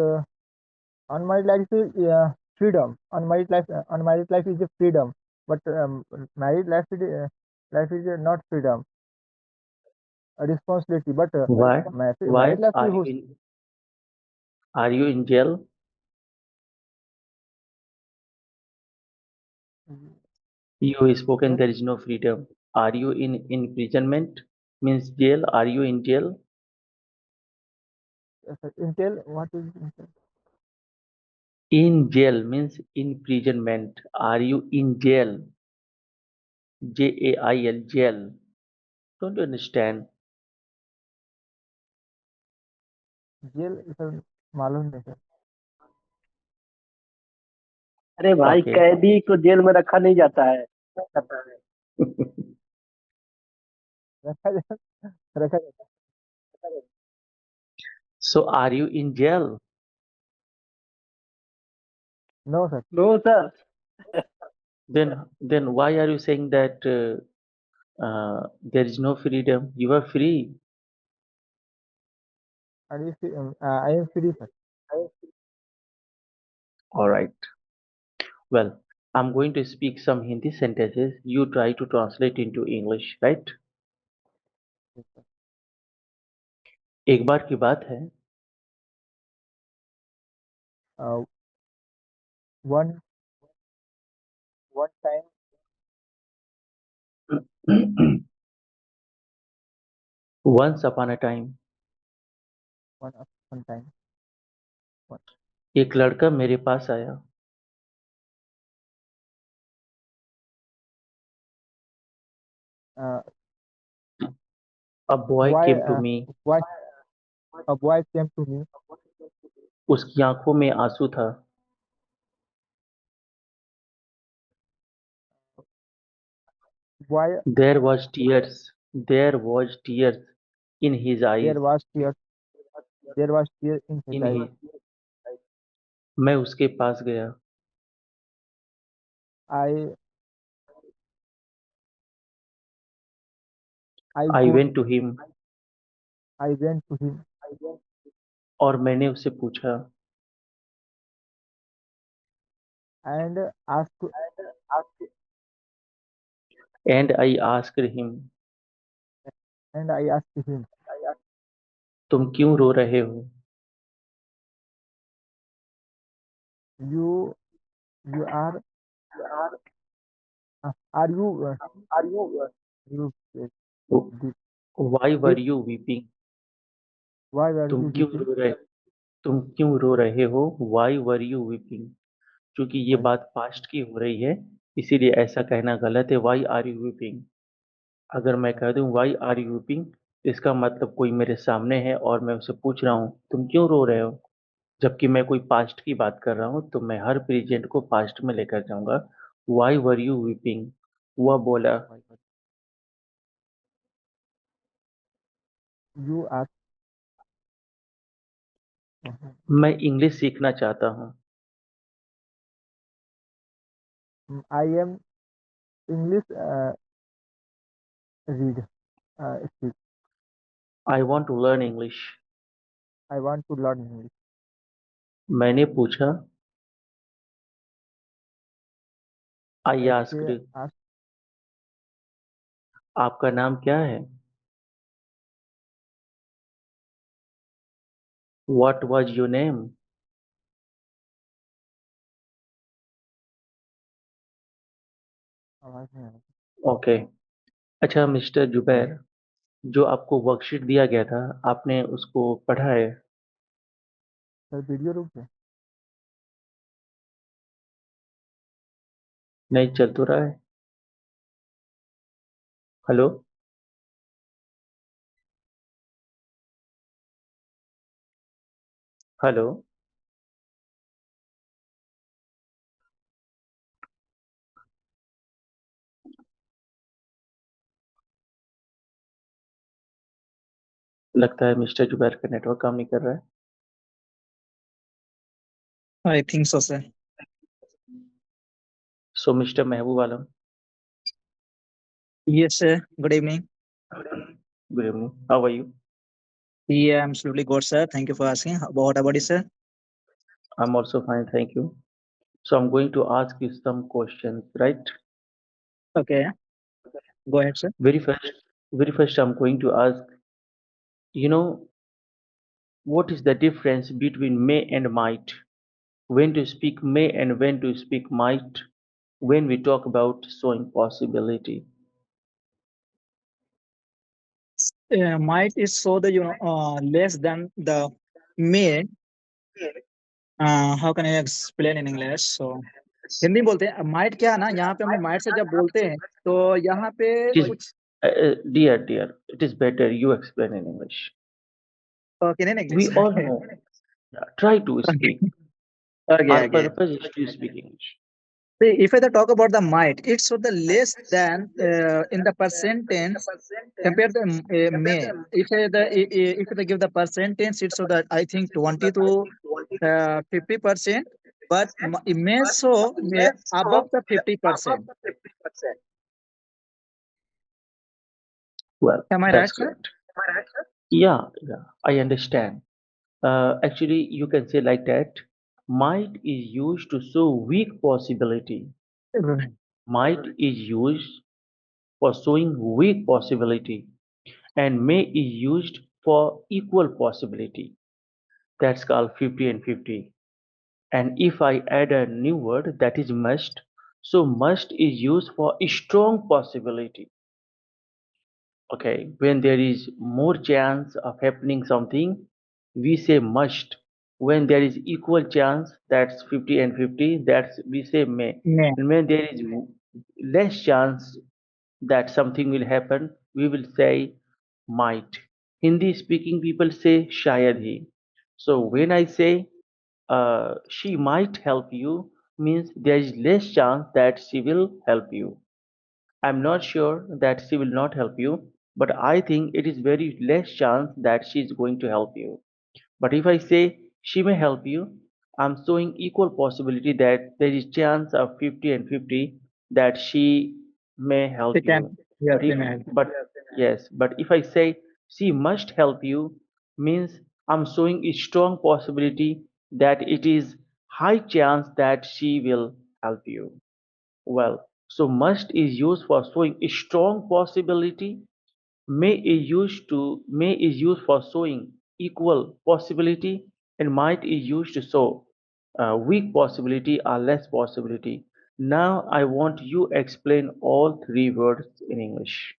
unmarried life is freedom. Unmarried life is a freedom. But life is not freedom. A responsibility. But Why? married Why life is are you in jail? You spoken yes, there is no freedom. Are you in imprisonment? Means jail? Are you in jail? yes, sir. Intel. What is Intel? In jail means imprisonment. Are you in jail? Jail, jail. Don't you understand? Jail sir मालूम नहीं sir. अरे भाई, Okay. कैदी को jail में रखा नहीं जाता है. रखा जा रखा जाता So are you in jail? No sir. No sir. Then why are you saying that there is no freedom? You are free. I am free sir. All right. Well, I'm going to speak some Hindi sentences. You try to translate into English, right? एक बार की बात है. One one time Once upon a time, one time एक लड़का मेरे पास आया. A boy why came to me. Why a boy came to me. उसकी आंखों में आंसू था. Why There was tears. There was tears in his eyes. There was tear in his In eye. his. मैं उसके पास गया. I I I go went to him. I went to him और मैंने उससे पूछा. And ask And I asked him, and I ask him तुम क्यों रो रहे हो? You you are you Why were you weeping? Why are तुम यू क्यों वीपिंग. रो रहे तुम क्यों रो रहे हो? Why were you weeping? क्योंकि ये बात पास्ट की हो रही है, इसीलिए ऐसा कहना गलत है. Why are you weeping? अगर मैं कह दूं why are you weeping, इसका मतलब कोई मेरे सामने है और मैं उसे पूछ रहा हूँ तुम क्यों रो रहे हो. जबकि मैं कोई पास्ट की बात कर रहा हूँ तो मैं हर प्रेजेंट को पास्ट में लेकर जाऊंगा. Why were you weeping? वह बोला. यू आर मैं इंग्लिश सीखना चाहता हूँ. I am English read speak. I want to learn English. I want to learn English. मैंने पूछा, आई They आस्क्ड, asked, आपका नाम क्या है? What was your name? आवाज नहीं आ रही। ओके। अच्छा मिस्टर जुबैर, जो आपको वर्कशीट दिया गया था, आपने उसको पढ़ा है? सर वीडियो रुक गया। नहीं चल तो रहा है। हेलो? हेलो? लगता है मिस्टर जुबैर का नेटवर्क काम नहीं कर रहा है। I think so, sir. So mister Mahboob Alam, Yes, sir. Good evening. Good evening, how are you? Yeah, I'm absolutely good, sir. Thank you for asking. What about you, sir? I am also fine, thank you. So I am going to ask you some questions, right? Okay, go ahead, sir. Very first I'm going to ask, you know, what is the difference between may and might? When to speak may and when to speak might when we talk about showing possibility? Might is so the less than the may. How can I explain in English? So Hindi में बोलते हैं might क्या है ना, यहाँ पे हम लोग माइट से जब बोलते हैं तो यहाँ पे It is, कुछ dear, it is better you explain in English. okay in We English. all know. Try to speak. Okay, Our okay. purpose is to speak English. See, if I talk about the might, it's so the less than in the percentage compared to may. If they give the percentage, it's so that I think 20 to 50%, but it may so above the 50%. Well, Am I right, that's sir? correct. Yeah, I understand. Actually, you can say like that. Might is used to show weak possibility. Right. Might is used for showing weak possibility, and may is used for equal possibility. That's called 50 and 50. And if I add a new word, that is must, so must is used for a strong possibility. Okay, when there is more chance of happening something, we say must. When there is equal chance, that's 50 and 50, that's we say may. May. And when there is less chance that something will happen, we will say might. Hindi speaking people say shayad hi. So when I say she might help you, means there is less chance that she will help you. I'm not sure that she will not help you, but I think it is very less chance that she is going to help you. But if I say she may help you, I'm showing equal possibility that there is chance of 50 and 50 that she may help They can. you. Yes, But they if may. but yes, but if I say she must help you, means I'm showing a strong possibility that it is high chance that she will help you. Well, so must is used for showing a strong possibility. May is used for showing equal possibility, and might is used to show weak possibility or less possibility. Now I want you explain all three words in English.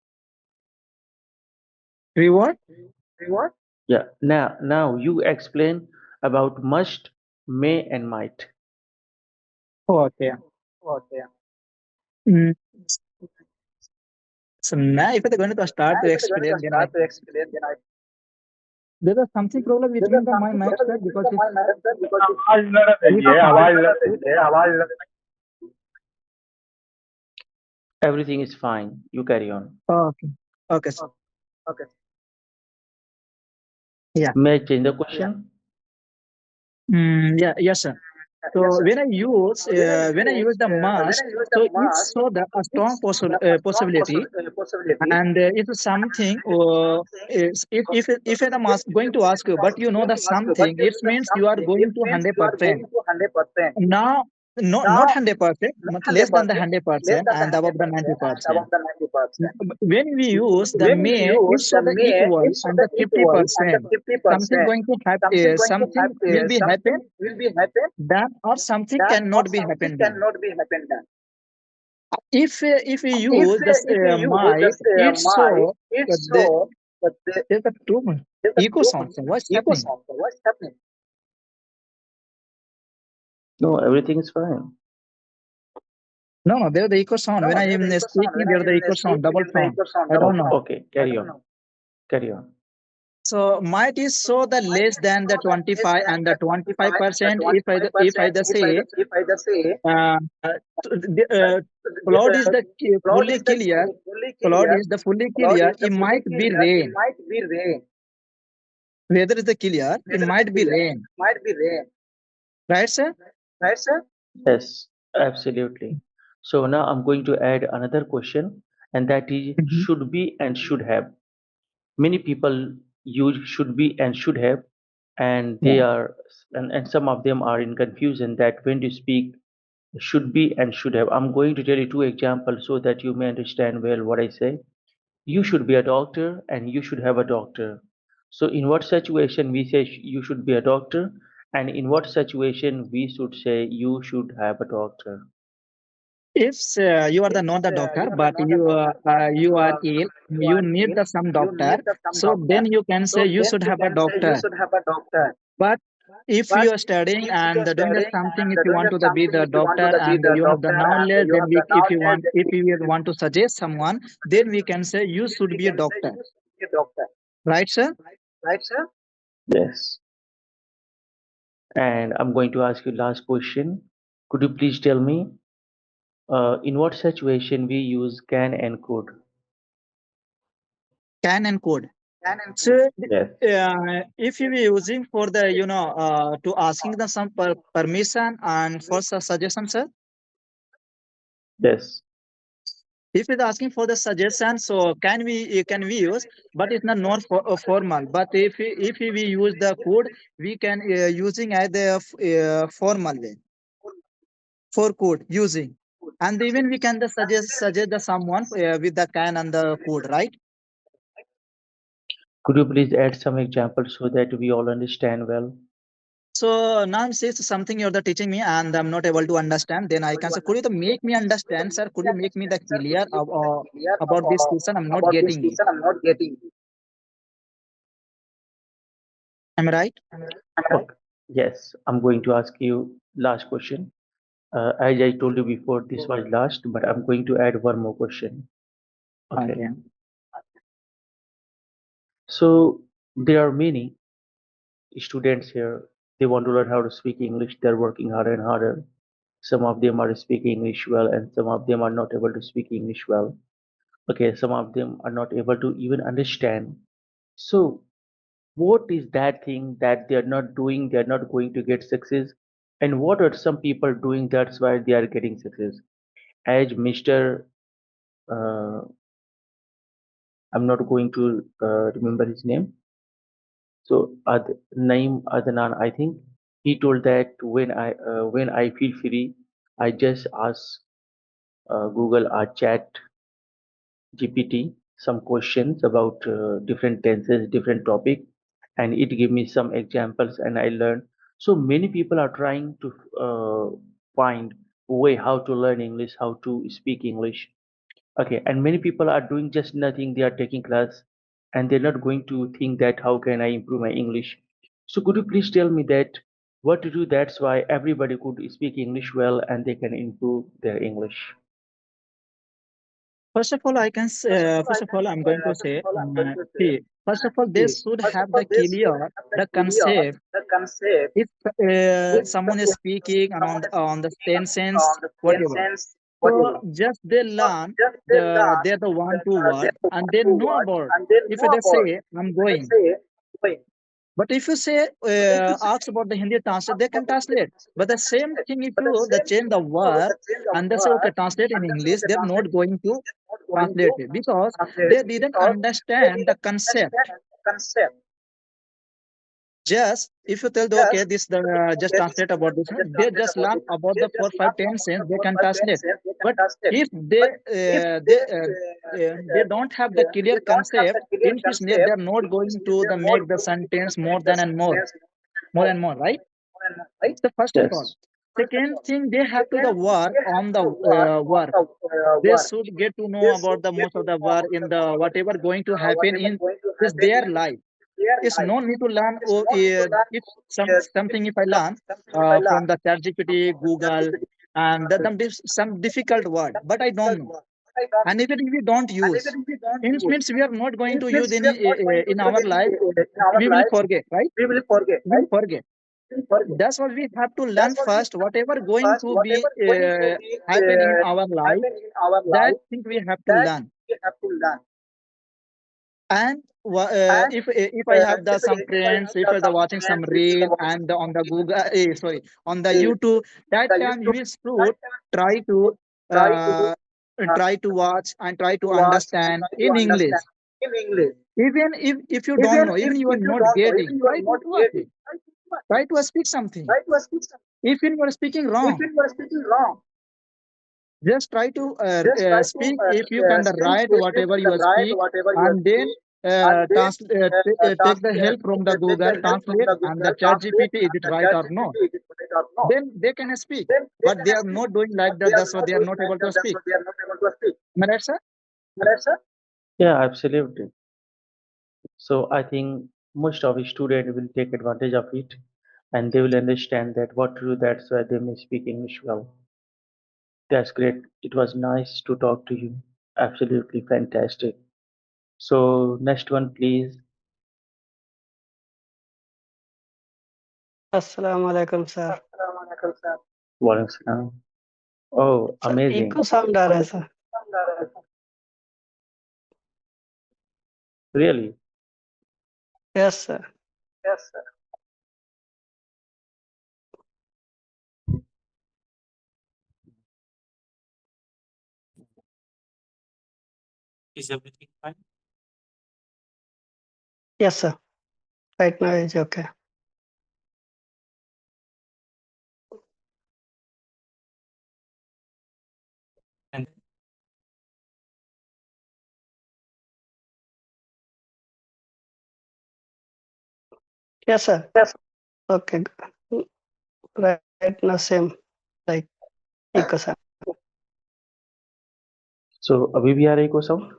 Reward? Yeah. Now you explain about must, may, and might. Okay. Mm. So now if I'm going to start to explain, then there is something problem with me the my mic, sir, because it's आवाज न रही है, आवाज न रही है, आवाज न Everything is fine. You carry on. okay. Okay, sir. Yeah. May I change the question? Yeah. Yes, sir. So when I use the must, so it's so the a strong possibility, and it's something. If the must going to ask you, but you know the something, it means you are going to 100%. Now, not 100%, but less than the 100% and above the 90%. When we use the may, it's so the equal and the 50%. Something going to happen, something will be happen, then or something cannot be happen then. If we use this might, it's so there's a too much echo sound. So what's happening? No, everything is fine. No, there's the echo sound. When I am speaking, there's the echo sound, double sound. I don't know. Okay, carry on. Carry on. So might is so the less than the 25 and the 25%. If I just say cloud is the fully clear, cloud is the fully clear. It might be rain. Weather is the clear. It might be rain. Right, sir? Yes, absolutely. So now I'm going to add another question, and that is Mhm. should be and should have. Many people use should be and should have, and they Yeah. are, and some of them are in confusion that when to speak should be and should have. I'm going to tell you two examples so that you may understand well what I say. You should be a doctor and you should have a doctor. So in what situation we say you should be a doctor, and in what situation we should say you should have a doctor? If you are the not the doctor, but you are ill, you need the some doctor. So then you can say you should have a doctor. But if you are studying and doing the something, if you want to be the doctor and you have the knowledge, then if you want to suggest someone, then we can say you should be a doctor, right, sir? Yes. And I'm going to ask you last question. Could you please tell me in what situation we use can and could? Can and could. So Yes. if you are using for the to asking them some permission and for suggestion, sir. Yes. If it's asking for the suggestion, so can we use, but it's not formal. But if we use the code, we can using as the formal way for code using, and even we can the suggest the someone with the can and the code, right? Could you please add some examples so that we all understand well? So now I'm saying something you're the teaching me and I'm not able to understand. Then I can say, could you make me understand, sir? Could you make me the clear about this question? I'm not getting it. Am I right? Okay. Yes, I'm going to ask you last question. As I told you before, this was last, but I'm going to add one more question. Okay. Okay. So there are many students here. They want to learn how to speak English. They're working harder and harder. Some of them are speaking English well, and some of them are not able to speak English well. Okay, some of them are not able to even understand. So what is that thing that they are not doing? They are not going to get success. And what are some people doing? That's why they are getting success. As Mr. Uh, I'm not going to remember his name. So Naeem Adnan, I think he told that when I feel free, I just ask Google or Chat GPT some questions about different tenses, different topic, and it gave me some examples, and I learned. So many people are trying to find a way how to learn English, how to speak English. Okay, and many people are doing just nothing. They are taking class, and they're not going to think that how can I improve my English. So could you please tell me that what to do? That's why everybody could speak English well, and they can improve their English. First of all, I can say, first of all, I'm going to say, see, first of all, they should have the clear the concept. If someone is speaking and on the tenses, whatever, so just they learn they're the one two word and they know about. If they say I'm going, But if you say ask about the Hindi translate, they can translate. But the same thing, if you the change the word and they say okay, translate in English, they're not going to translate it because they didn't understand the concept. Just if you tell the okay, this the just translate about this one, they just learn about the 4, 5, 10 cents, they can translate. But if they don't have the clear concept, in which they are not going to the make the sentence more than and more and more, right? The first of all. Yes. Second thing, they have to the work on the work. They should get to know about the most of the work in the whatever going to happen in this their life. It's no need to learn. Oh, if something if I learn from the ChatGPT, Google, and some difficult word, but I don't know. And even if we don't use, it means we are not going to use in our life. We will forget, right? We will forget. That's what we have to learn first. Whatever going to be happen in our life, that thing we have to learn. And if I have the some friends, if I'm watching some reel and on the Google, on the YouTube, that time you should try to uh, try to watch and try to understand in English. Even if you don't know, even you are not getting, try to do it. Try to speak something. If you are speaking wrong, just try to speak. If you can write whatever you speak, and then take the help from the Google Translate and the ChatGPT, is it right or no? Then they can speak, but they are not doing like that. That's why they are not able to speak. Am I right, sir? Yeah, absolutely. So I think most of the students will take advantage of it and they will understand that what to do. That's why they may speak English well. That's great. It was nice to talk to you. Absolutely fantastic. So next one, please. Assalamu alaikum, sir. Walaikum salam. Oh, sir amazing. Echo sound आ रहा है sir. Really? Yes sir. Is everything fine? Yes, sir. Right now it's okay. And Yes, sir. Okay. Right now same like eco sound. So अभी भी आ रही को sound?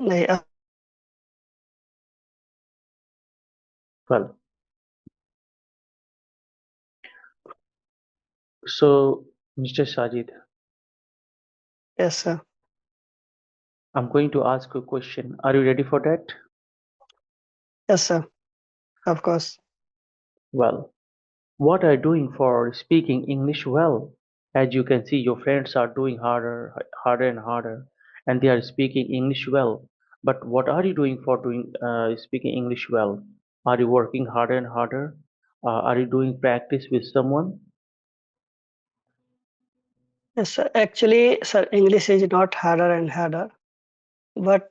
नहीं Well, so Mr. Sajid, yes, sir. I'm going to ask you a question. Are you ready for that? Yes, sir. Of course. Well, what are you doing for speaking English well? As you can see, your friends are doing harder and harder, and they are speaking English well. But what are you doing for doing speaking English well? Are you working harder and harder? Are you doing practice with someone? Yes, sir. Actually, sir, English is not harder and harder, but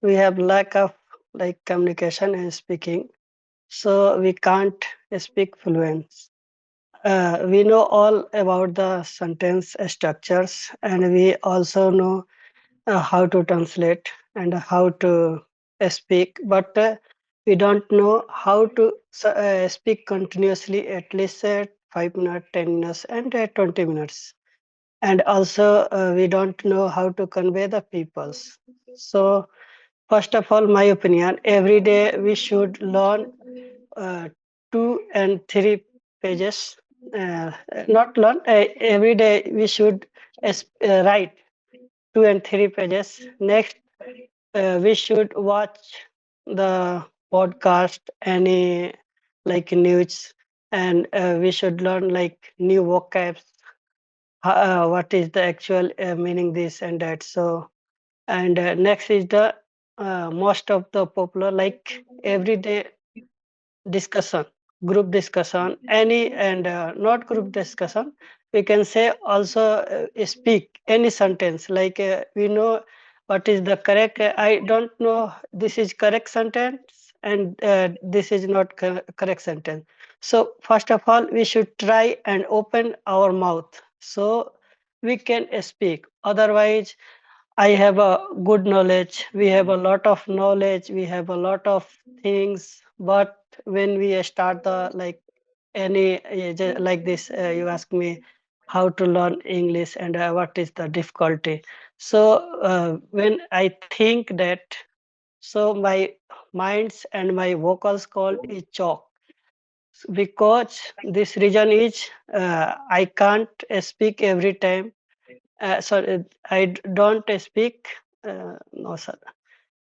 we have lack of like communication and speaking, so we can't speak fluent. We know all about the sentence structures, and we also know how to translate and how to speak, but we don't know how to speak continuously at least 5 minutes, 10 minutes, and 20 minutes. And also, we don't know how to convey the peoples. So, first of all, my opinion, every day we should learn 2 and 3 pages. Not learn, every day we should write 2 and 3 pages. Next, we should watch the podcast, any like news, and we should learn like new vocabs. What is the actual meaning this and that. So, and next is the most of the popular, like everyday discussion, group discussion, any, and not group discussion. We can say also speak any sentence. Like we know what is the correct. I don't know this is correct sentence and this is not correct sentence. So first of all, we should try and open our mouth so we can speak. Otherwise, I have a good knowledge. We have a lot of knowledge. We have a lot of things. But when we start the like any like this, you ask me how to learn English and what is the difficulty. So when I think that, so my minds and my vocals cord is chalk, because this reason is I can't speak every time. Sorry, don't speak. No, sir.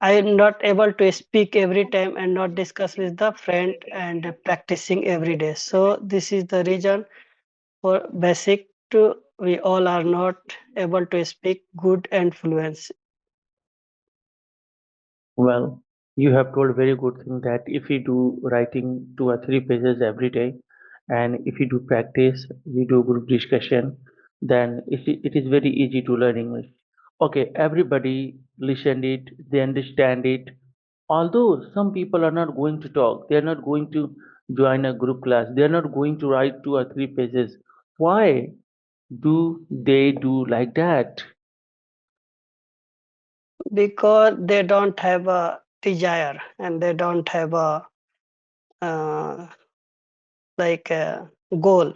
I am not able to speak every time and not discuss with the friend and practicing every day. So this is the reason for basic to we all are not able to speak good and fluency. Well, you have told very good thing that if we do writing 2 or 3 pages every day, and if you do practice, we do group discussion, then it is very easy to learn English. Okay, everybody listen it, they understand it. Although some people are not going to talk, they are not going to join a group class, they are not going to write 2 or 3 pages. Why do they do like that? Because they don't have a desire and they don't have a uh, like a goal.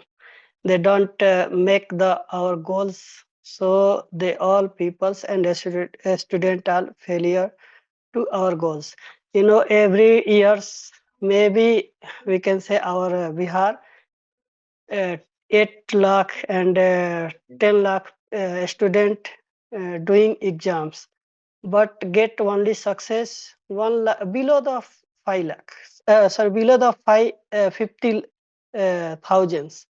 They don't make the our goals. So they all peoples and student are failure to our goals. You know, every years maybe we can say our Bihar uh, 8 lakh and 10 lakh student doing exams, but get only success below the 5 lakh. Sorry, below the 50 thousands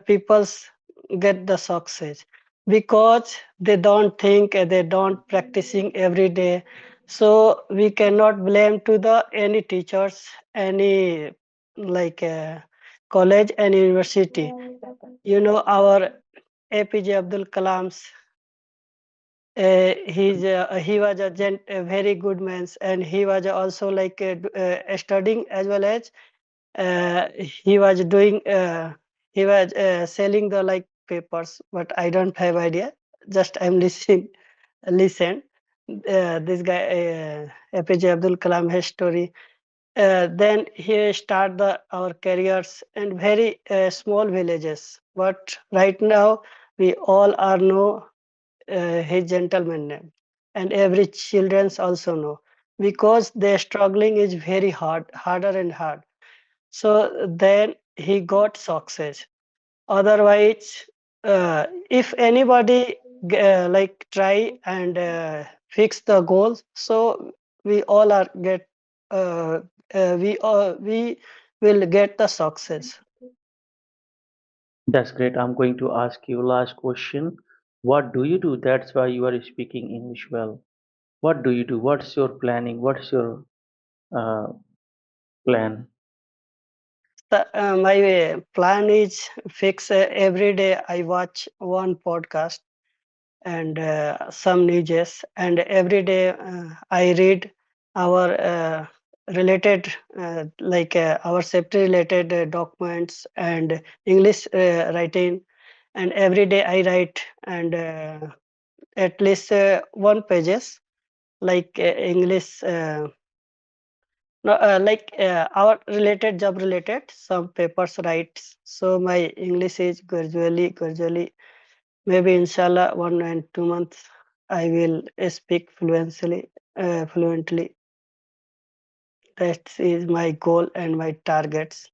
peoples get the success because they don't think and they don't practicing every day. So we cannot blame to the any teachers, any like college and university. You know, our APJ Abdul Kalam's he was a very good man, and he was also like studying as well as he was doing he was selling the like papers, but I don't have idea, just I'm listening. Listen, this guy APJ Abdul Kalam his story. Then he start our careers in very small villages, but right now we all are know his gentleman name, and every childrens also know, because their struggling is very hard, harder and hard. So then he got success. Otherwise, if anybody like try and fix the goals, so we all are get we will get the success. That's great. I'm going to ask you last question. What do you do? That's why you are speaking English well. What do you do? What's your planning? What's your uh, plan? My plan is fix every day. I watch one podcast and some newses, and every day I read our related our safety related documents and English writing, and every day I write and at least one pages like English no, like our related job related some papers writes. So my English is gradually maybe inshallah 1 and 2 months I will speak fluently. That is my goal and my targets.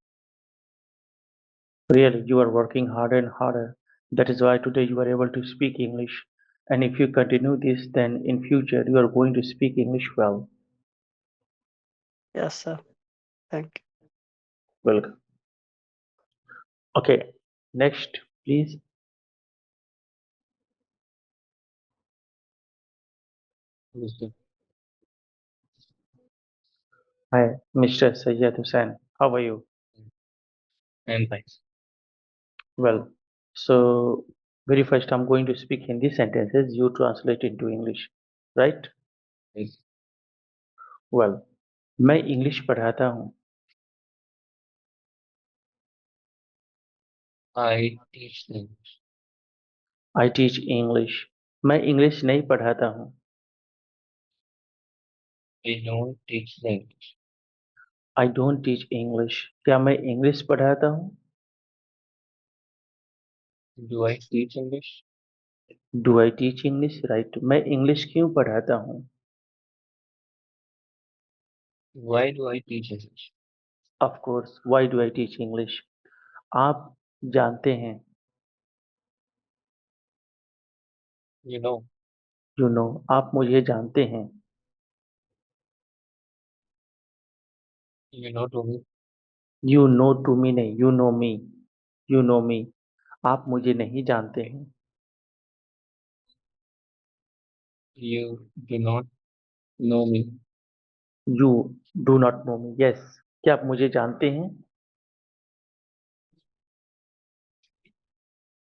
Really, you are working harder and harder. That is why today you are able to speak English. And if you continue this, then in future you are going to speak English well. Yes, sir. Thank you. Welcome. Okay, next, please. Yes, sir. Hi, Mr. Sayyed Hussain. How are you? I'm fine. Well, so very first I'm going to speak Hindi sentences. You translate into English, right? Yes. Well, मैं English पढ़ाता हूँ. I teach English. I teach English. मैं English नहीं पढ़ाता हूँ. I don't teach English. I don't teach English. क्या मैं English पढ़ाता हूँ? Do I teach English? Do I teach English? Right. मैं इंग्लिश क्यों पढ़ाता हूँ? Why do I teach English? Of course. Why do I teach English? आप जानते हैं. You know, You know. आप मुझे जानते हैं. you know to me. You know to me नहीं. You know me. You know me. आप मुझे नहीं जानते हैं. You do not know me. You do not know me. Yes. क्या आप मुझे जानते हैं?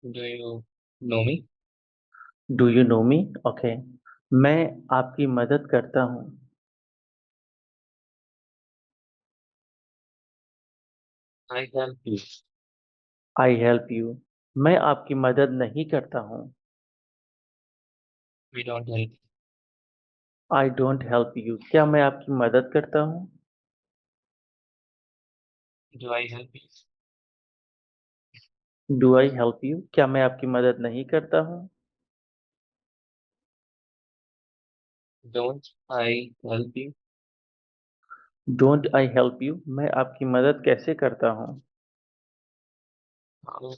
Do you know me? Do you know me? Okay. मैं आपकी मदद करता हूँ. I help you. I help you. मैं आपकी मदद नहीं करता हूँ. We don't help. I don't help you. क्या मैं आपकी मदद करता हूँ? Do I help you? Do I help you? क्या मैं आपकी मदद नहीं करता हूँ? Don't I help you? Don't I help you? मैं आपकी मदद कैसे करता हूँ? How,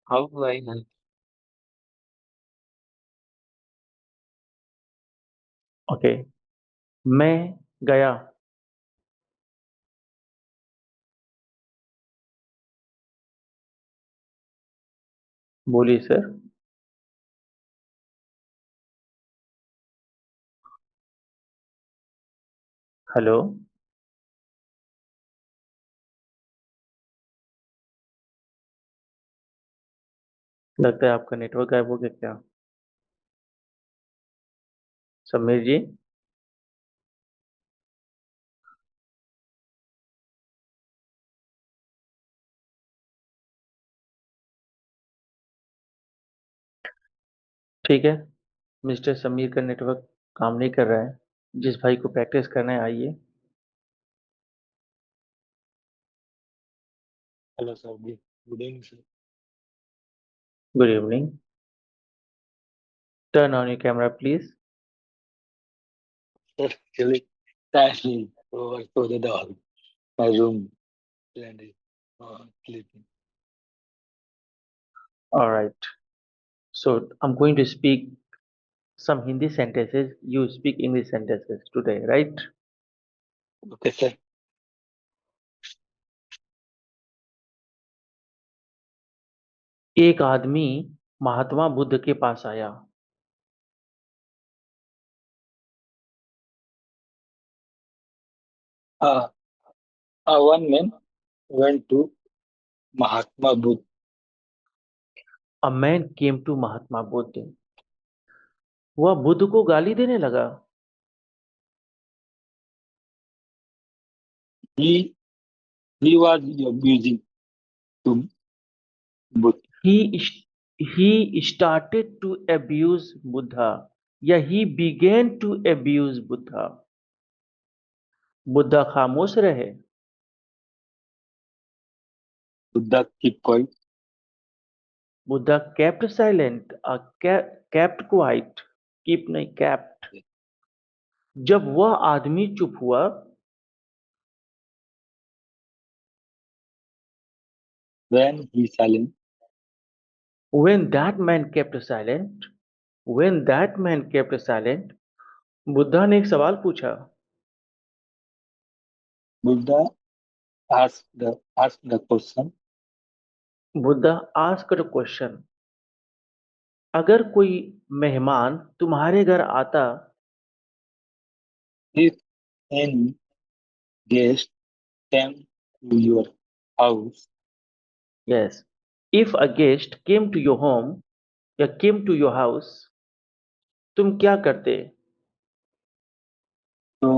how do I help? Okay. मैं गया. बोलिए सर. हेलो. लगता है आपका नेटवर्क गायब हो गया क्या? समीर जी. ठीक है. मिस्टर समीर का नेटवर्क काम नहीं कर रहा है. जिस भाई को प्रैक्टिस करना है आइए. Hello, sir. Good evening, sir. Good evening. Turn on your camera please. Sir, actually, sadly, over to the door. My room and sleeping. All right. So I'm going to speak some Hindi sentences. You speak English sentences today, right? Okay, sir. एक आदमी महात्मा बुद्ध के पास आया. Uh, one man went to Mahatma Buddha. A man came to Mahatma Buddha. वह बुद्ध को गाली देने लगा. He was abusing to Buddha. He started to abuse Buddha. या he began to abuse Buddha. Buddha खामोश रहे. Buddha keep quiet. Buddha kept silent. Kept quiet. Keep नहीं kept. जब वह आदमी चुप हुआ. When he silent, When that man kept silent. When that man kept silent. Buddha ने एक सवाल पूछा. Buddha asked the question. Buddha asked a question. अगर कोई मेहमान तुम्हारे घर आता. If any guest came to your house, Yes. If a guest came to your home या came to your house, तुम क्या करते? so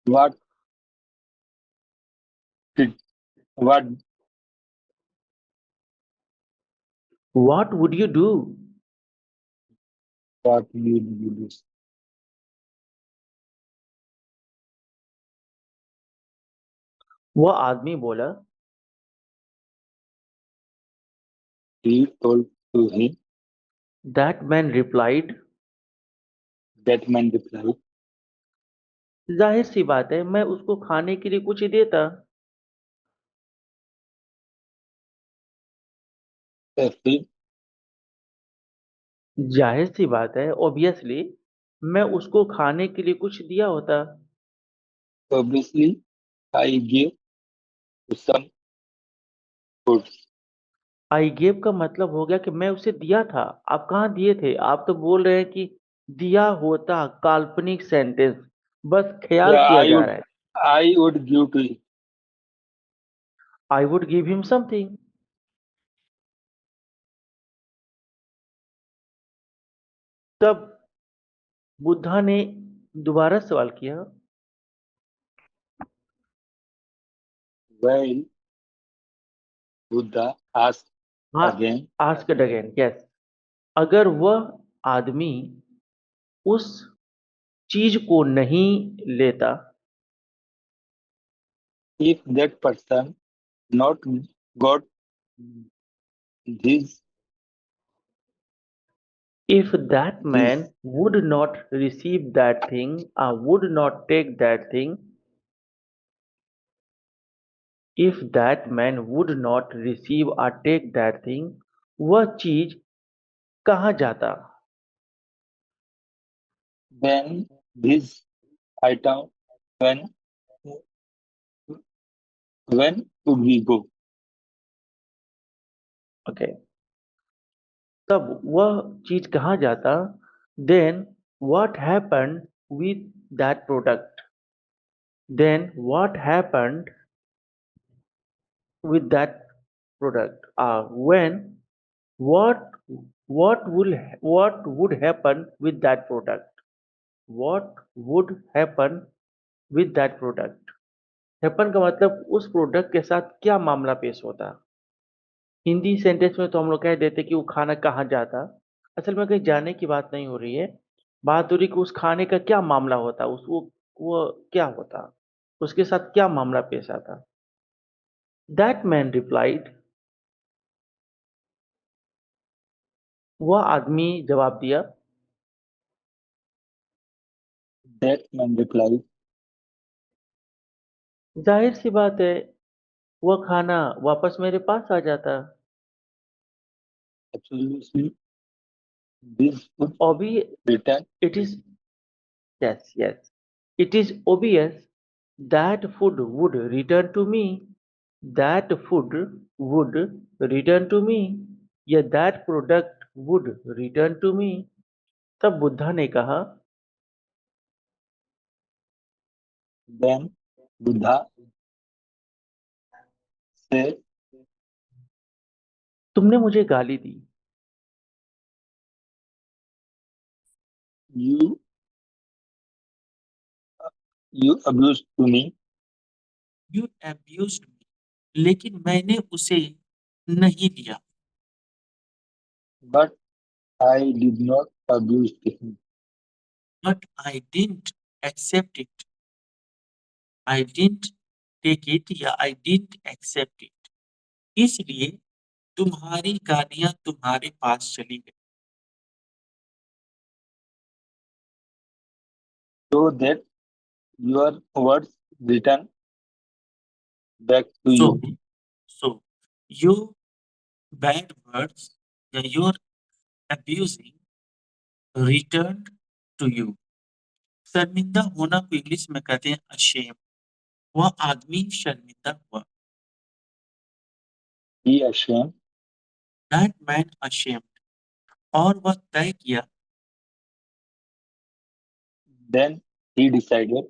what did what What would you do? what will you do? वह आदमी बोला, He told to him. that man replied, That man replied, जाहिर सी बात है मैं उसको खाने के लिए कुछ ही देता। "Effie, जाहिर सी बात है, ऑब्वियसली मैं उसको खाने के लिए कुछ दिया होता। obviously I gave you some food." I gave का मतलब हो गया कि मैं उसे दिया था। आप कहाँ दिए थे? आप तो बोल रहे हैं कि दिया होता, काल्पनिक सेंटेंस, बस ख्याल Yeah, किया जा रहा है। I would give to him. I would give him something. तब बुद्धा ने दोबारा सवाल किया, Well, Buddha asked हाँ, again, आस्क्ड अगेन, यस, अगर वह आदमी उस चीज को नहीं लेता, if that person not got this, if that this, man would not receive that thing or would not take that thing, if that man would not receive or take that thing, वह चीज कहाँ जाता? then this item, when when would we go? Okay, तब वह चीज कहाँ जाता? then what happened with that product? then what happened with that product? When what what would happen with that product? what would happen with that product? Happen का मतलब उस product के साथ क्या मामला पेश होता। हिंदी सेंटेंस में तो हम लोग कह देते कि वो खाना कहाँ जाता। असल में कहीं जाने की बात नहीं हो रही है, बात हो रही कि उस खाने का क्या मामला होता, उस वो क्या होता, उसके साथ क्या मामला पेश आता। दैट मैन रिप्लाइड, वह आदमी जवाब दिया, That man replied, जाहिर सी बात है वह खाना वापस मेरे पास आ जाता। absolutely, this would ऑबी return. It is, yes, yes, it is obvious that food would return to me, that food would return to me, या that product would return to me। तब बुद्धा ने कहा, Then Buddha said, तुमने मुझे गाली दी, "You you abused to me, you abused me, लेकिन मैंने उसे नहीं लिया, but I did not abuse him." but I didn't accept it, I didn't take it या I didn't accept it, इसलिए तुम्हारी गालियां तुम्हारे पास चली गई। So that your words return back to So, you. so your bad words या your abusing returned to you। शर्मिंदा होना को इंग्लिश में कहते हैं अशेम। वह आदमी शर्मिंदा हुआ। Be ashamed. That man ashamed। और वह तय किया। Then he decided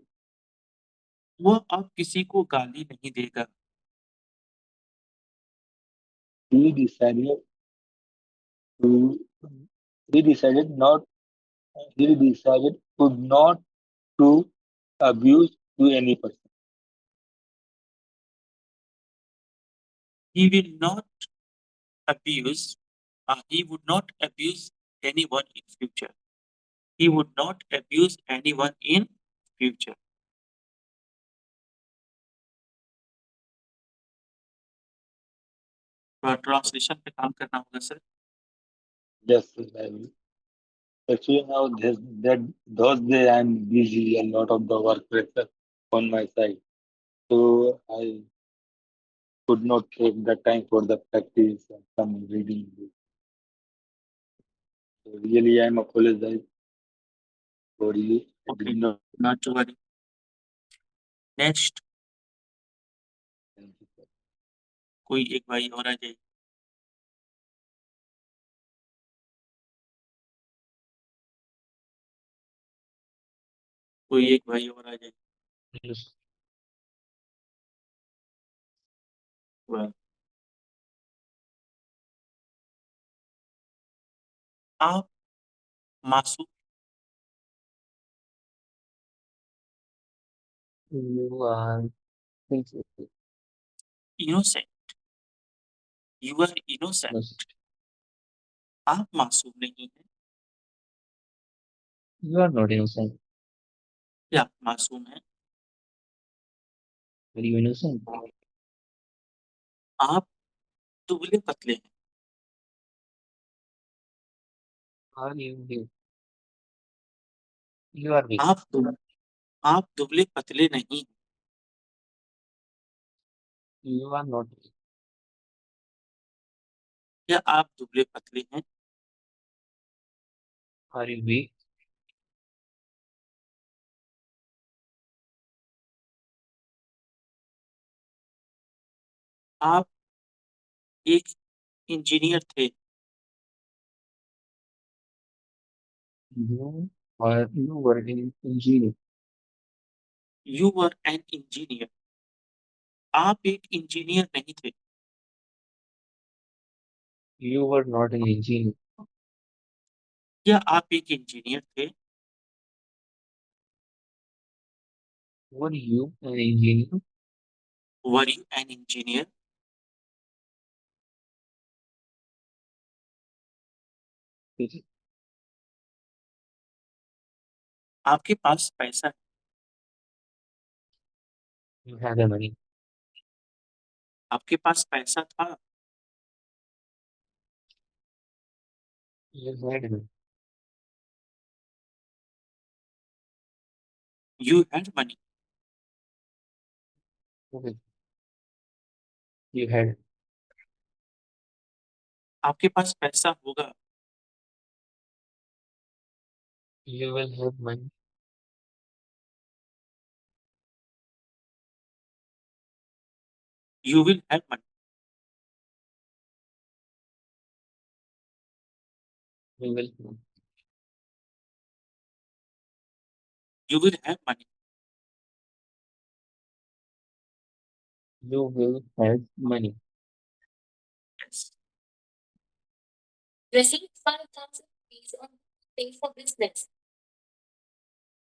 वो अब किसी को गाली नहीं देगा। He decided to he decided not he decided to not to abuse to any person. He will not abuse. He would not abuse anyone in future. He would not abuse anyone in future. Translation पे काम करना होगा sir. Yes, I will. Actually, now those days I'm busy, a lot of the work pressure on my side, so I could not take the time for the practice and some reading. So really, I'm apologize for you. I Okay, did not. not to worry. Next Thank you, sir. कोई एक भाई और आ जाए। कोई एक भाई और आ जाए। Yes. Well, आप मासूम You are innocent, you are innocent. yes. आप मासूम नहीं हैं। You are not innocent. क्या आप मासूम हैं? Are you innocent? आप दुबले पतले हैं। Are you weak? You are weak. आप दुबले पतले नहीं हैं। You are not weak. क्या आप दुबले पतले हैं? Are you weak? आप एक इंजीनियर थे। You were an engineer. You were an engineer. आप एक इंजीनियर नहीं थे। You were not an engineer. क्या आप एक इंजीनियर थे? Were you an engineer? Were you an engineer? Yes. आपके पास पैसा है। You had the money. आपके पास पैसा था। You had money. You had money. Okay. You had. आपके पास पैसा होगा। You will have money. You will have money. You will have. You will have money. You will have money. Yes. Received 5,000 rupees on pay for business.